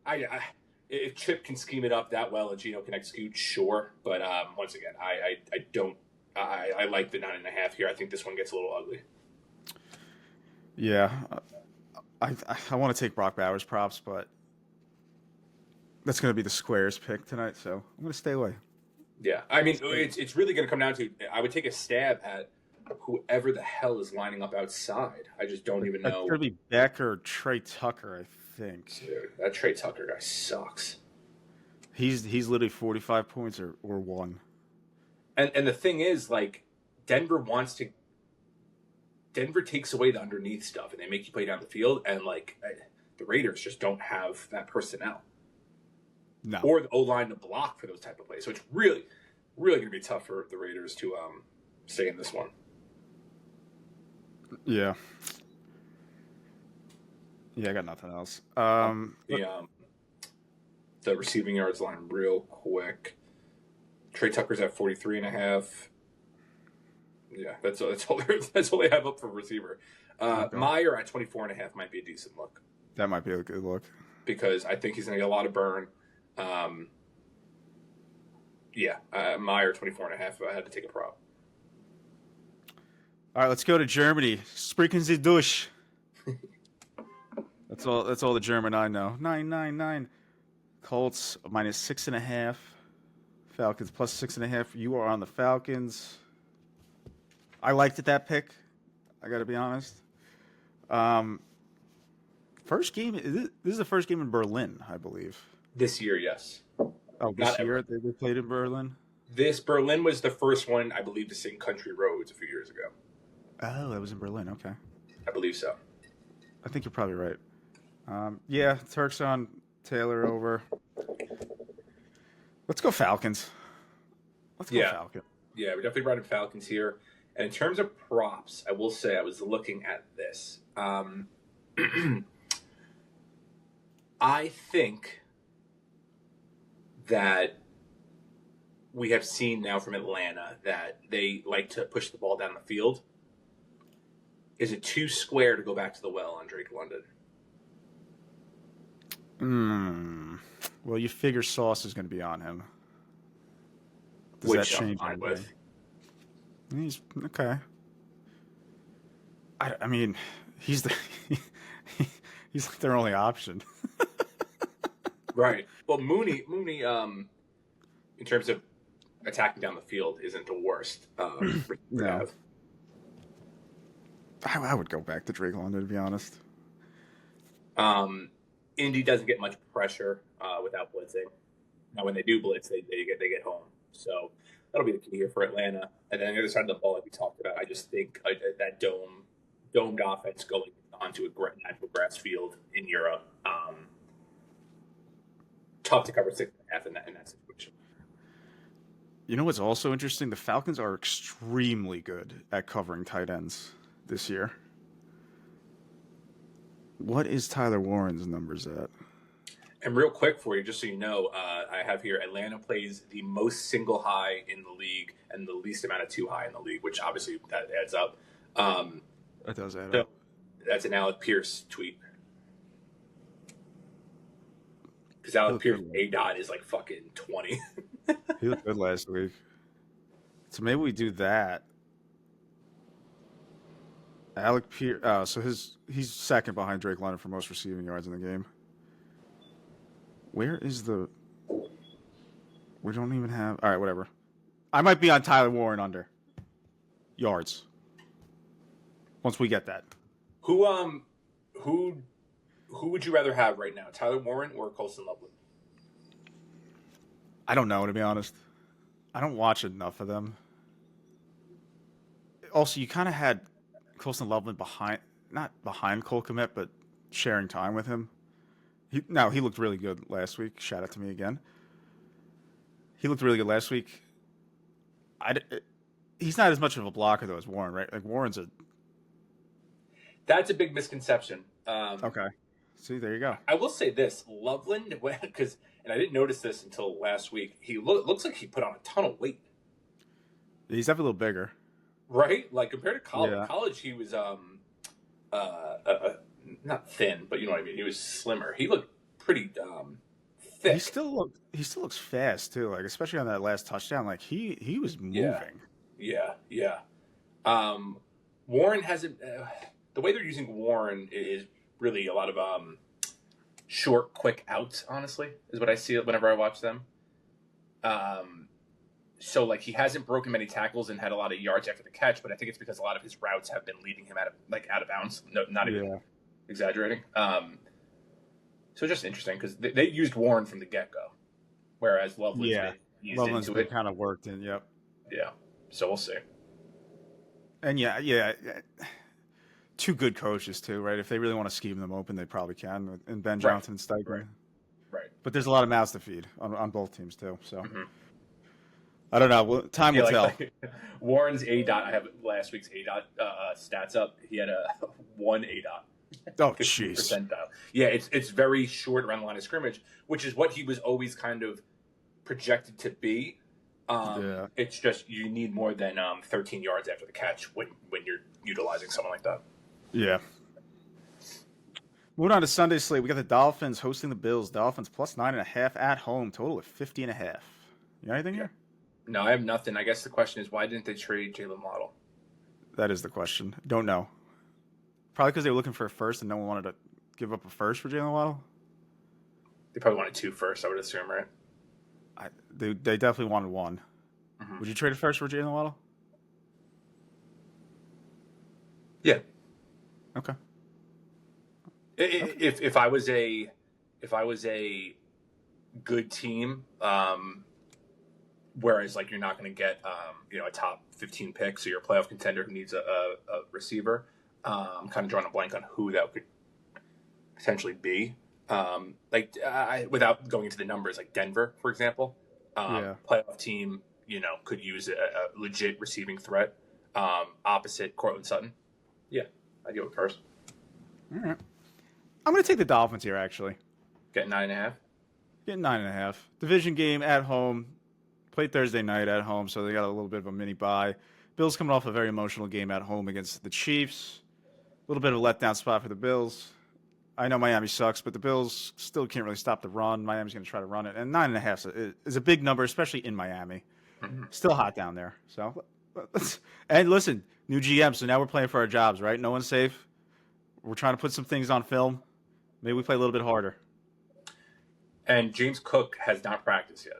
Speaker 2: I if Chip can scheme it up that well and Gino can execute, sure. But once again, I don't. I like the 9.5 here. I think this one gets a little ugly.
Speaker 1: Yeah. I want to take Brock Bowers props, but that's going to be the squares pick tonight, so I'm going to stay away.
Speaker 2: Yeah, I mean, it's really going to come down to. I would take a stab at whoever the hell is lining up outside. I just don't even
Speaker 1: It's
Speaker 2: know.
Speaker 1: going to be Beck or Trey Tucker, I think.
Speaker 2: Dude, that Trey Tucker guy sucks.
Speaker 1: He's literally 45 points or one.
Speaker 2: And the thing is, like, Denver takes away the underneath stuff, and they make you play down the field, and like the Raiders just don't have that personnel.
Speaker 1: No.
Speaker 2: Or the O line to block for those type of plays. So it's really, really going to be tough for the Raiders to stay in this one.
Speaker 1: Yeah. Yeah, I got nothing else.
Speaker 2: The receiving yards line real quick. Trey Tucker's at 43.5. Yeah, that's all they have up for receiver.
Speaker 1: Okay.
Speaker 2: Meyer at 24.5 might be a decent look.
Speaker 1: That might be a good look.
Speaker 2: Because I think he's going to get a lot of burn. Meyer 24.5 if I had to take a prop.
Speaker 1: All right, let's go to Germany. Sprechen Sie durch. That's all the German I know. 999. Colts minus 6.5. Falcons plus 6.5. You are on the Falcons. I liked that pick. I got to be honest. First game. This is the first game in Berlin, I believe.
Speaker 2: This year, yes.
Speaker 1: Oh, this year they played in Berlin.
Speaker 2: Berlin was the first one, I believe, to sing "Country Roads" a few years ago.
Speaker 1: Oh, that was in Berlin. Okay.
Speaker 2: I believe so.
Speaker 1: I think you're probably right. Yeah, Turks on Taylor over. Let's go Falcons. Let's go Falcons.
Speaker 2: Yeah, we're definitely running Falcons here. And in terms of props, I will say I was looking at this. I think that we have seen now from Atlanta that they like to push the ball down the field. Is it too square to go back to the well on Drake London?
Speaker 1: Well, you figure Sauce is going to be on him. Does
Speaker 2: Which
Speaker 1: that change
Speaker 2: I'm fine with.
Speaker 1: He's okay. I mean, he's he's like their only option.
Speaker 2: Right. Well, Mooney, in terms of attacking down the field, isn't the worst.
Speaker 1: No. I would go back to Drake London, to be honest.
Speaker 2: Indy doesn't get much pressure without blitzing. Now, when they do blitz, they get home. So that'll be the key here for Atlanta. And then on the other side of the ball, like we talked about, I just think that domed offense going onto a natural grass field in Europe, tough to cover 6.5 in that situation.
Speaker 1: You know what's also interesting? The Falcons are extremely good at covering tight ends this year. What is Tyler Warren's numbers at?
Speaker 2: And real quick for you, just so you know, I have here Atlanta plays the most single high in the league and the least amount of two high in the league, which obviously that adds up.
Speaker 1: That does add up.
Speaker 2: That's an Alec Pierce tweet. Because Alec Pierce A-dot is like fucking 20.
Speaker 1: He looked good last week. So maybe we do that. Alec Pierce. So he's second behind Drake London for most receiving yards in the game. Where is the? We don't even have. All right, whatever. I might be on Tyler Warren under yards. Once we get that.
Speaker 2: Who would you rather have right now, Tyler Warren or Colston Loveland?
Speaker 1: I don't know, to be honest. I don't watch enough of them. Also, you kind of had Colston Loveland not behind Cole Kmet, but sharing time with him. He looked really good last week. Shout out to me again. He looked really good last week. He's not as much of a blocker, though, as Warren, right? Like, Warren's a...
Speaker 2: That's a big misconception.
Speaker 1: Okay. See, there you go.
Speaker 2: I will say this. Loveland, because, and I didn't notice this until last week, he looks like he put on a ton of weight.
Speaker 1: He's definitely a little bigger.
Speaker 2: right? Like compared to college,
Speaker 1: Yeah.
Speaker 2: college he was not thin, but you know what I mean. He was slimmer. He looked pretty thick.
Speaker 1: He still looks fast too. Like especially on that last touchdown. Like he was
Speaker 2: Yeah,
Speaker 1: moving.
Speaker 2: yeah. Um, Warren hasn't. The way they're using Warren is really a lot of short, quick outs. Honestly, is what I see whenever I watch them. So like he hasn't broken many tackles and had a lot of yards after the catch, but I think it's because a lot of his routes have been leading him out of bounds. No, not even
Speaker 1: Yeah.
Speaker 2: exaggerating. So just interesting because they used Warren from the get go, whereas Loveland's
Speaker 1: Yeah.
Speaker 2: been eased
Speaker 1: Loveland's
Speaker 2: into
Speaker 1: been
Speaker 2: it.
Speaker 1: kind of worked in. Yep.
Speaker 2: Yeah, so we'll see.
Speaker 1: And yeah. Two good coaches too, right? If they really want to scheme them open, they probably can. And Ben
Speaker 2: Right,
Speaker 1: Johnson and Steichen.
Speaker 2: right, right.
Speaker 1: But there's a lot of mouths to feed on both teams too. So
Speaker 2: Mm-hmm.
Speaker 1: I don't know. Time
Speaker 2: Yeah,
Speaker 1: will tell.
Speaker 2: like Warren's A dot. I have last week's A dot stats up. He had a one A dot.
Speaker 1: Oh
Speaker 2: 15
Speaker 1: jeez.
Speaker 2: percentile. Yeah, it's very short around the line of scrimmage, which is what he was always kind of projected to be.
Speaker 1: Yeah.
Speaker 2: It's just you need more than 13 yards after the catch when you're utilizing someone like that.
Speaker 1: Yeah. Moving on to Sunday slate, we got the Dolphins hosting the Bills. Dolphins plus 9.5 at home, total of 50.5. You got anything here?
Speaker 2: No, I have nothing. I guess the question is why didn't they trade Jalen Waddle?
Speaker 1: That is the question. Don't know. Probably because they were looking for a first and no one wanted to give up a first for Jalen Waddle.
Speaker 2: They probably wanted 2 first, I would assume, right?
Speaker 1: They definitely wanted one.
Speaker 2: Mm-hmm.
Speaker 1: Would you trade a first for Jalen Waddle?
Speaker 2: Yeah.
Speaker 1: Okay.
Speaker 2: If I was a good team, whereas like you're not going to get a top 15 pick, so you're a playoff contender who needs a receiver. I'm kind of drawing a blank on who that could potentially be. Without going into the numbers, like Denver, for example, playoff team, could use a legit receiving threat. Opposite Cortland Sutton. Yeah, I'd go with first.
Speaker 1: All right. I'm going to take the Dolphins here, actually.
Speaker 2: Get 9.5.
Speaker 1: Getting 9.5. Division game at home. Played Thursday night at home, so they got a little bit of a mini bye. Bills coming off a very emotional game at home against the Chiefs. A little bit of a letdown spot for the Bills. I know Miami sucks, but the Bills still can't really stop the run. Miami's going to try to run it. And 9.5 is a big number, especially in Miami.
Speaker 2: Mm-hmm.
Speaker 1: Still hot down there. So, and listen, new GM, so now we're playing for our jobs, right? No one's safe. We're trying to put some things on film. Maybe we play a little bit harder.
Speaker 2: And James Cook has not practiced yet.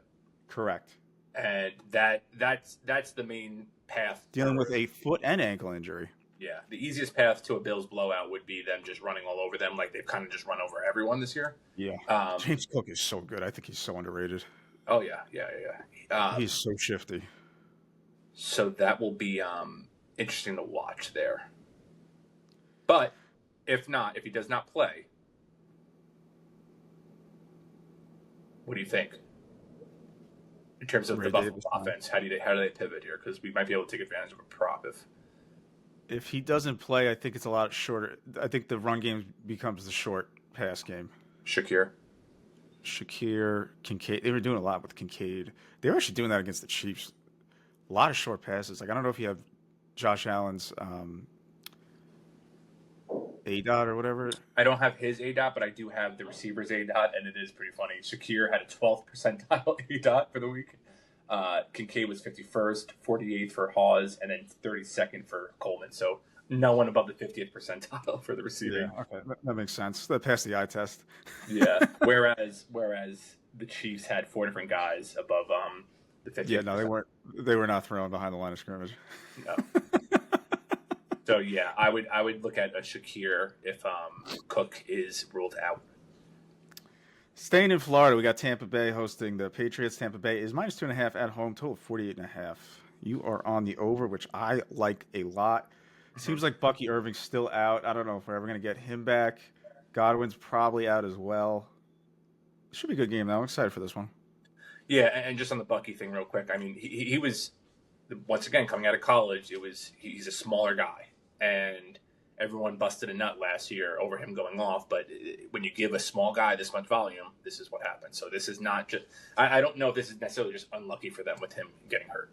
Speaker 1: Correct.
Speaker 2: And that's the main path.
Speaker 1: Dealing with a foot and ankle injury.
Speaker 2: Yeah, the easiest path to a Bills blowout would be them just running all over them, like they've kind of just run over everyone this year.
Speaker 1: Yeah. James Cook is so good. I think he's so underrated.
Speaker 2: Oh yeah.
Speaker 1: He's so shifty.
Speaker 2: So that will be interesting to watch there. But if he does not play, what do you think in terms of the Buffalo offense? How do they pivot here? Because we might be able to take advantage of a prop
Speaker 1: if he doesn't play. I think it's a lot shorter. I think the run game becomes the short pass game.
Speaker 2: Shakir,
Speaker 1: Kincaid. They were doing a lot with Kincaid. They were actually doing that against the Chiefs. A lot of short passes. Like I don't know if you have Josh Allen's A-dot or whatever.
Speaker 2: I don't have his A-dot, but I do have the receiver's A-dot, and it is pretty funny. Shakir had a 12th percentile A-dot for the week. Kincaid was 51st, 48th for Hawes, and then 32nd for Coleman. So no one above the 50th percentile for the receiving.
Speaker 1: Yeah, okay, that makes sense. That passed the eye test.
Speaker 2: Yeah. Whereas the Chiefs had 4 different guys above the 50th.
Speaker 1: Yeah, no, they weren't. They were not thrown behind the line of scrimmage.
Speaker 2: No. So yeah, I would look at a Shakir if Cook is ruled out.
Speaker 1: Staying in Florida, we got Tampa Bay hosting the Patriots. Tampa Bay is minus 2.5 at home, total 48.5. You are on the over, which I like a lot. Seems like Bucky Irving's still out. I don't know if we're ever going to get him back. Godwin's probably out as well. Should be a good game, though. I'm excited for this one.
Speaker 2: Yeah, and just on the Bucky thing real quick, I mean, he was, once again, coming out of college, he's a smaller guy. And everyone busted a nut last year over him going off. But when you give a small guy this much volume, this is what happens. So this is not just – I don't know if this is necessarily just unlucky for them with him getting hurt.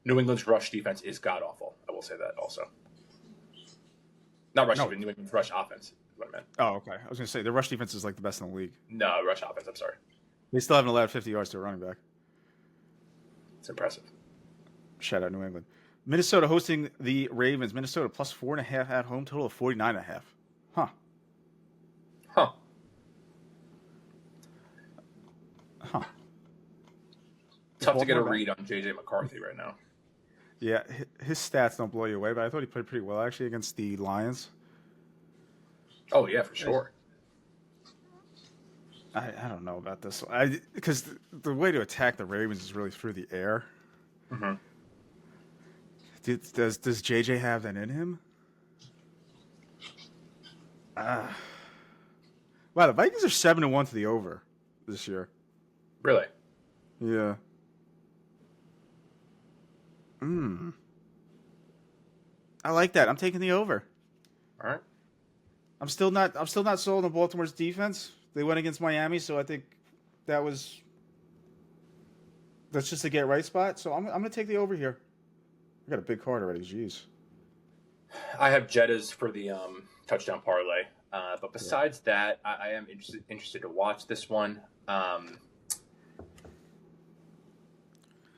Speaker 4: New England's rush defense is god awful. I will say that also. Not rush defense, New England's rush offense is what I meant.
Speaker 1: Oh, okay. I was going to say, their rush defense is like the best in the league.
Speaker 4: No, rush offense, I'm sorry.
Speaker 1: They still haven't allowed 50 yards to a running back.
Speaker 4: It's impressive.
Speaker 1: Shout out New England. Minnesota hosting the Ravens. Minnesota plus 4.5 at home, total of 49.5. Huh.
Speaker 4: Tough to get a read on J.J. McCarthy right now.
Speaker 1: Yeah, his stats don't blow you away, but I thought he played pretty well actually against the Lions.
Speaker 4: Oh, yeah, for sure.
Speaker 1: I don't know about this. Because the way to attack the Ravens is really through the air.
Speaker 4: Mm-hmm.
Speaker 1: Does JJ have that in him? Wow, the Vikings are 7-1 to the over this year.
Speaker 4: Really?
Speaker 1: Yeah. I like that. I'm taking the over.
Speaker 4: All right.
Speaker 1: I'm still not sold on Baltimore's defense. They went against Miami, so I think that's just a get right spot. So I'm going to take the over here. I got a big card already. Jeez.
Speaker 4: I have Jettas for the touchdown parlay. But besides that, I am interested to watch this one.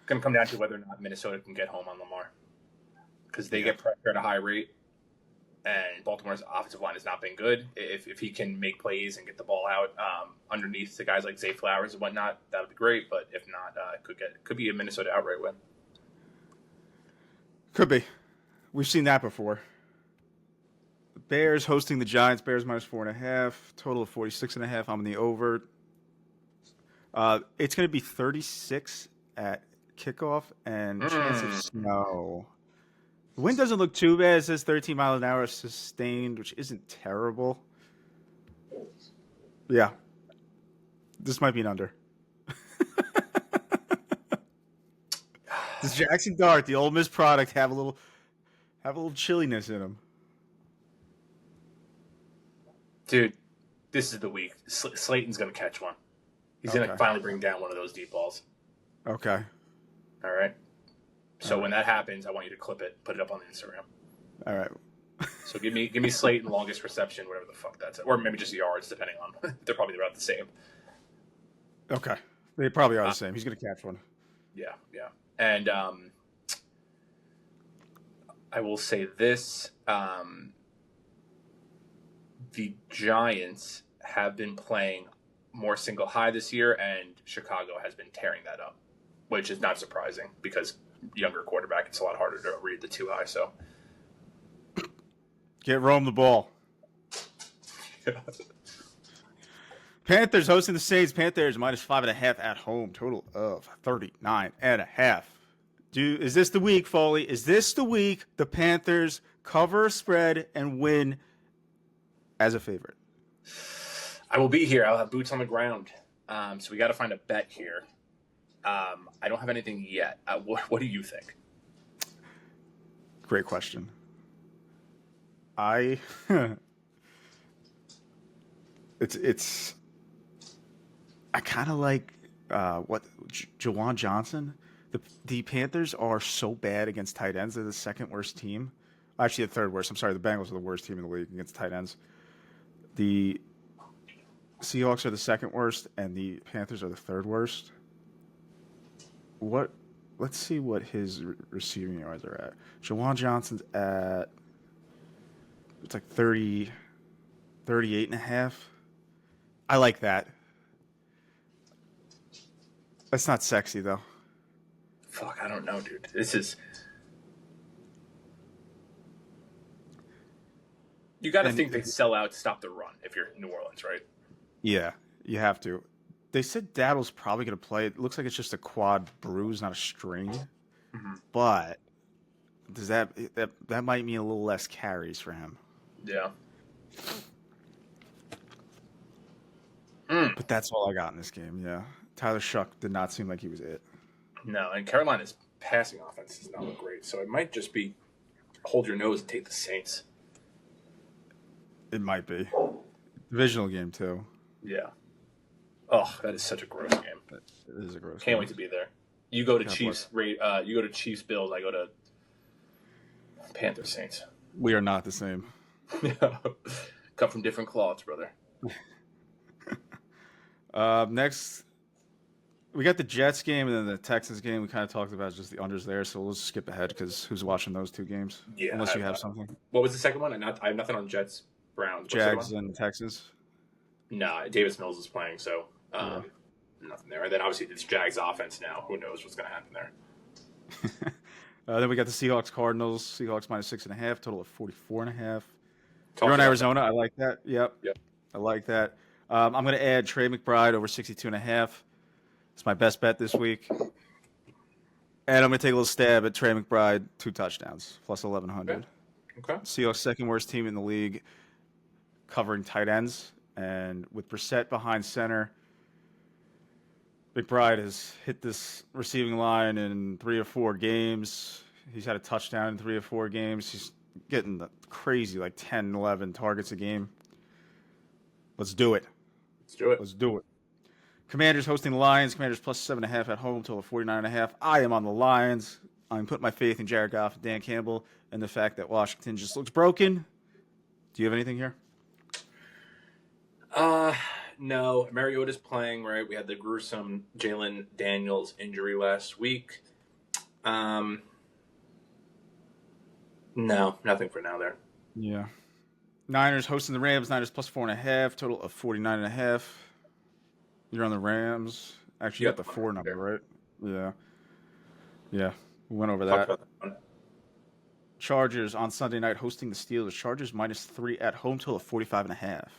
Speaker 4: Going to come down to whether or not Minnesota can get home on Lamar. Because they get pressure at a high rate. And Baltimore's offensive line has not been good. If he can make plays and get the ball out underneath the guys like Zay Flowers and whatnot, that would be great. But if not, could be a Minnesota outright win.
Speaker 1: Could be. We've seen that before. The Bears hosting the Giants. Bears minus 4.5. Total of 46.5. I'm in the over. It's going to be 36 at kickoff and chance of snow. The wind doesn't look too bad. It says 13 miles an hour sustained, which isn't terrible. Yeah. This might be an under. Does Jackson Dart, the Ole Miss product, have a little chilliness in him?
Speaker 4: Dude, this is the week. Slayton's going to catch one. He's going to finally bring down one of those deep balls.
Speaker 1: Okay.
Speaker 4: All right. So when that happens, I want you to clip it, put it up on Instagram.
Speaker 1: All right.
Speaker 4: So give me Slayton longest reception, whatever the fuck that's at. Or maybe just yards, depending on. They're probably about the same.
Speaker 1: Okay. They probably are the same. He's going to catch one.
Speaker 4: Yeah. And I will say this. The Giants have been playing more single high this year, and Chicago has been tearing that up, which is not surprising because younger quarterback, it's a lot harder to read the too high. So
Speaker 1: get Rome the ball. Panthers hosting the Saints. Panthers minus 5.5 at home. Total of 39.5. Is this the week, Foley? Is this the week the Panthers cover, spread, and win as a favorite?
Speaker 4: I will be here. I'll have boots on the ground. So we got to find a bet here. I don't have anything yet. What do you think?
Speaker 1: Great question. It's I kind of like Jawan Johnson. The Panthers are so bad against tight ends. They're the second worst team. Actually, the third worst. I'm sorry. The Bengals are the worst team in the league against tight ends. The Seahawks are the second worst, and the Panthers are the third worst. Let's see what his receiving yards are at. Jawan Johnson's at, it's like 38.5. I like that. That's not sexy, though.
Speaker 4: Fuck, I don't know, dude. This is... You got to think they sell out to stop the run if you're New Orleans, right?
Speaker 1: Yeah, you have to. They said Daddle's probably going to play. It looks like it's just a quad bruise, not a strain.
Speaker 4: Mm-hmm.
Speaker 1: But does that might mean a little less carries for him?
Speaker 4: Yeah.
Speaker 1: But that's all I got in this game. Yeah, Tyler Shuck did not seem like he was it.
Speaker 4: No, and Carolina's passing offense does not look great, so it might just be hold your nose and take the Saints.
Speaker 1: It might be divisional game too.
Speaker 4: Yeah. Oh, that is such a gross game.
Speaker 1: It is a gross.
Speaker 4: Can't wait to be there. You go to
Speaker 1: God
Speaker 4: Chiefs. You go to Chiefs Bills. I go to Panthers Saints.
Speaker 1: We are not the same.
Speaker 4: Cut from different cloths, brother.
Speaker 1: Next, we got the Jets game and then the Texans game. We kind of talked about just the unders there, so we'll just skip ahead because who's watching those two games?
Speaker 4: Yeah.
Speaker 1: Unless you have something.
Speaker 4: What was the second one? I have nothing on Jets Browns. What's the second
Speaker 1: Jags
Speaker 4: one?
Speaker 1: and Texans.
Speaker 4: Nah, Davis Mills is playing, so
Speaker 1: Yeah.
Speaker 4: nothing there. And then obviously it's Jags offense now. Who knows what's going to happen there?
Speaker 1: Then we got the Seahawks Cardinals. Seahawks -6.5, total of 44.5.
Speaker 4: Talk
Speaker 1: You're on
Speaker 4: about
Speaker 1: Arizona. I like that. Yep.
Speaker 4: Yep.
Speaker 1: I like that. I'm going to add Trey McBride over 62.5. It's my best bet this week. And I'm going to take a little stab at Trey McBride, 2 touchdowns, plus 1,100.
Speaker 4: Okay.
Speaker 1: Seahawks second worst team in the league covering tight ends. And with Brissett behind center, McBride has hit this receiving line in 3 or 4 games. He's had a touchdown in 3 or 4 games. He's getting the crazy, like 10, 11 targets a game. Let's do it.
Speaker 4: Let's do it.
Speaker 1: Let's do it. Commanders hosting the Lions. Commanders plus 7.5 at home, total of 49.5. I am on the Lions. I'm putting my faith in Jared Goff and Dan Campbell and the fact that Washington just looks broken. Do you have anything here?
Speaker 4: No. Mariota's playing, right? We had the gruesome Jalen Daniels injury last week. No, nothing for now there.
Speaker 1: Yeah. Niners hosting the Rams. Niners plus 4.5, total of 49.5. You're on the Rams. Actually, you got the 4 number, right? Yeah. Yeah. We went over
Speaker 4: Talked
Speaker 1: that.
Speaker 4: about that one.
Speaker 1: Chargers on Sunday night hosting the Steelers. Chargers -3 at home, total of 45.5.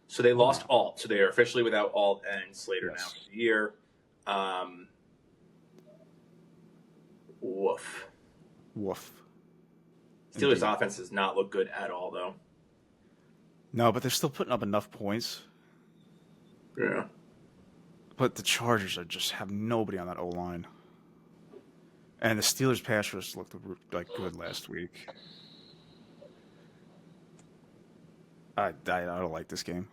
Speaker 4: So they lost Alt. So they are officially without Alt and Slater now
Speaker 1: Yes.
Speaker 4: for the year. Woof.
Speaker 1: Woof.
Speaker 4: Steelers'
Speaker 1: Indeed.
Speaker 4: offense does not look good at all, though.
Speaker 1: No, but they're still putting up enough points.
Speaker 4: Yeah.
Speaker 1: But the Chargers are just have nobody on that O line. And the Steelers' pass rush looked like good last week. I don't like this game.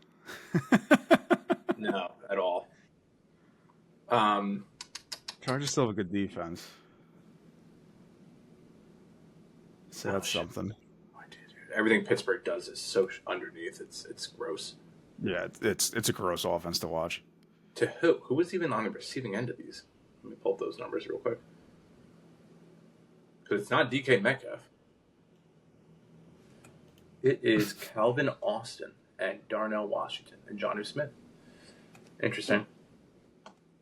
Speaker 4: No, at all.
Speaker 1: Chargers still have a good defense. So that's
Speaker 4: shit.
Speaker 1: something.
Speaker 4: Everything Pittsburgh does is so underneath. It's gross.
Speaker 1: Yeah, it's a gross offense to watch.
Speaker 4: To who? Who was even on the receiving end of these? Let me pull up those numbers real quick. Because it's not DK Metcalf. It is Calvin Austin and Darnell Washington and Jonnu Smith. Interesting.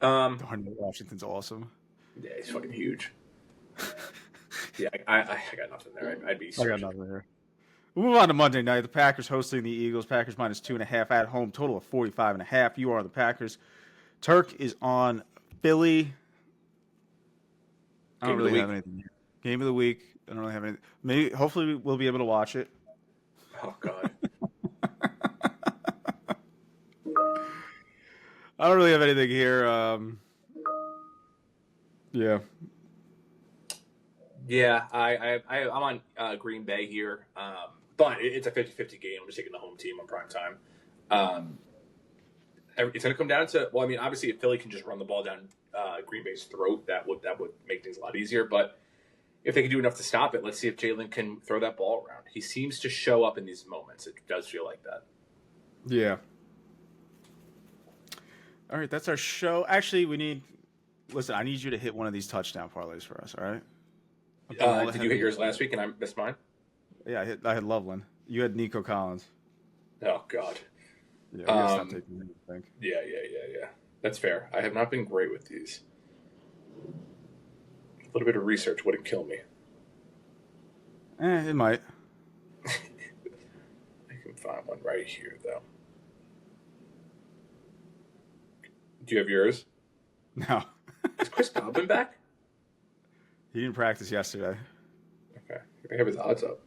Speaker 1: Darnell Washington's awesome.
Speaker 4: Yeah, he's fucking huge. Yeah, I got nothing there. I'd be.
Speaker 1: I got nothing here. We'll move on to Monday night. The Packers hosting the Eagles. Packers -2.5 at home. Total of 45.5. You are on the Packers. Turk is on Philly. I don't
Speaker 4: Game of the
Speaker 1: really have
Speaker 4: week.
Speaker 1: anything here. Game of the week. I don't really have anything. Maybe, hopefully, we'll be able to watch it.
Speaker 4: Oh God.
Speaker 1: I don't really have anything here. Yeah.
Speaker 4: Yeah, I'm on Green Bay here, but it's a 50-50 game. I'm just taking the home team on prime time. It's going to come down to, well, I mean, obviously, if Philly can just run the ball down Green Bay's throat, that would make things a lot easier. But if they can do enough to stop it, let's see if Jalen can throw that ball around. He seems to show up in these moments. It does feel like that.
Speaker 1: Yeah. All right, that's our show. Actually, listen, I need you to hit one of these touchdown parlays for us, all right?
Speaker 4: Did you hit yours last week and I missed mine?
Speaker 1: Yeah, I had Loveland. You had Nico Collins.
Speaker 4: Oh, God.
Speaker 1: Yeah, we gotta stop taking him, I think.
Speaker 4: Yeah. That's fair. I have not been great with these. A little bit of research wouldn't kill me.
Speaker 1: It might.
Speaker 4: I can find one right here, though. Do you have yours?
Speaker 1: No.
Speaker 4: Is Chris Godwin back?
Speaker 1: He didn't practice yesterday.
Speaker 4: Okay. I have his odds up.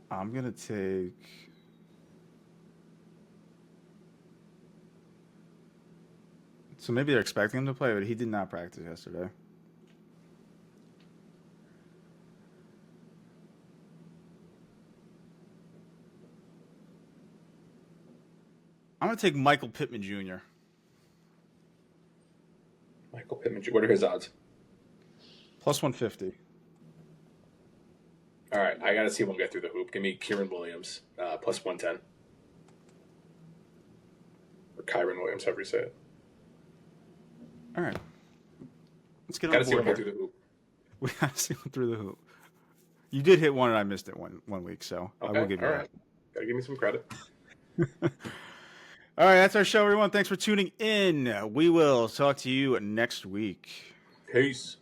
Speaker 1: I'm going to take... So maybe they're expecting him to play, but he did not practice yesterday. I'm going to take Michael Pittman Jr.
Speaker 2: Michael Pittman. What are his odds?
Speaker 1: Plus 150.
Speaker 2: All right, I got to see one get through the hoop. Give me Kieran Williams, plus 110. Or Kyron Williams, however you say it.
Speaker 1: All right. Let's get on
Speaker 2: Got to
Speaker 1: the
Speaker 2: see one
Speaker 1: board
Speaker 2: get
Speaker 1: here.
Speaker 2: through the hoop.
Speaker 1: We got to see one through the hoop. You did hit one and I missed it one week, so I will give you that.
Speaker 2: Got to give me some credit.
Speaker 1: All right, that's our show, everyone. Thanks for tuning in. We will talk to you next week.
Speaker 2: Peace.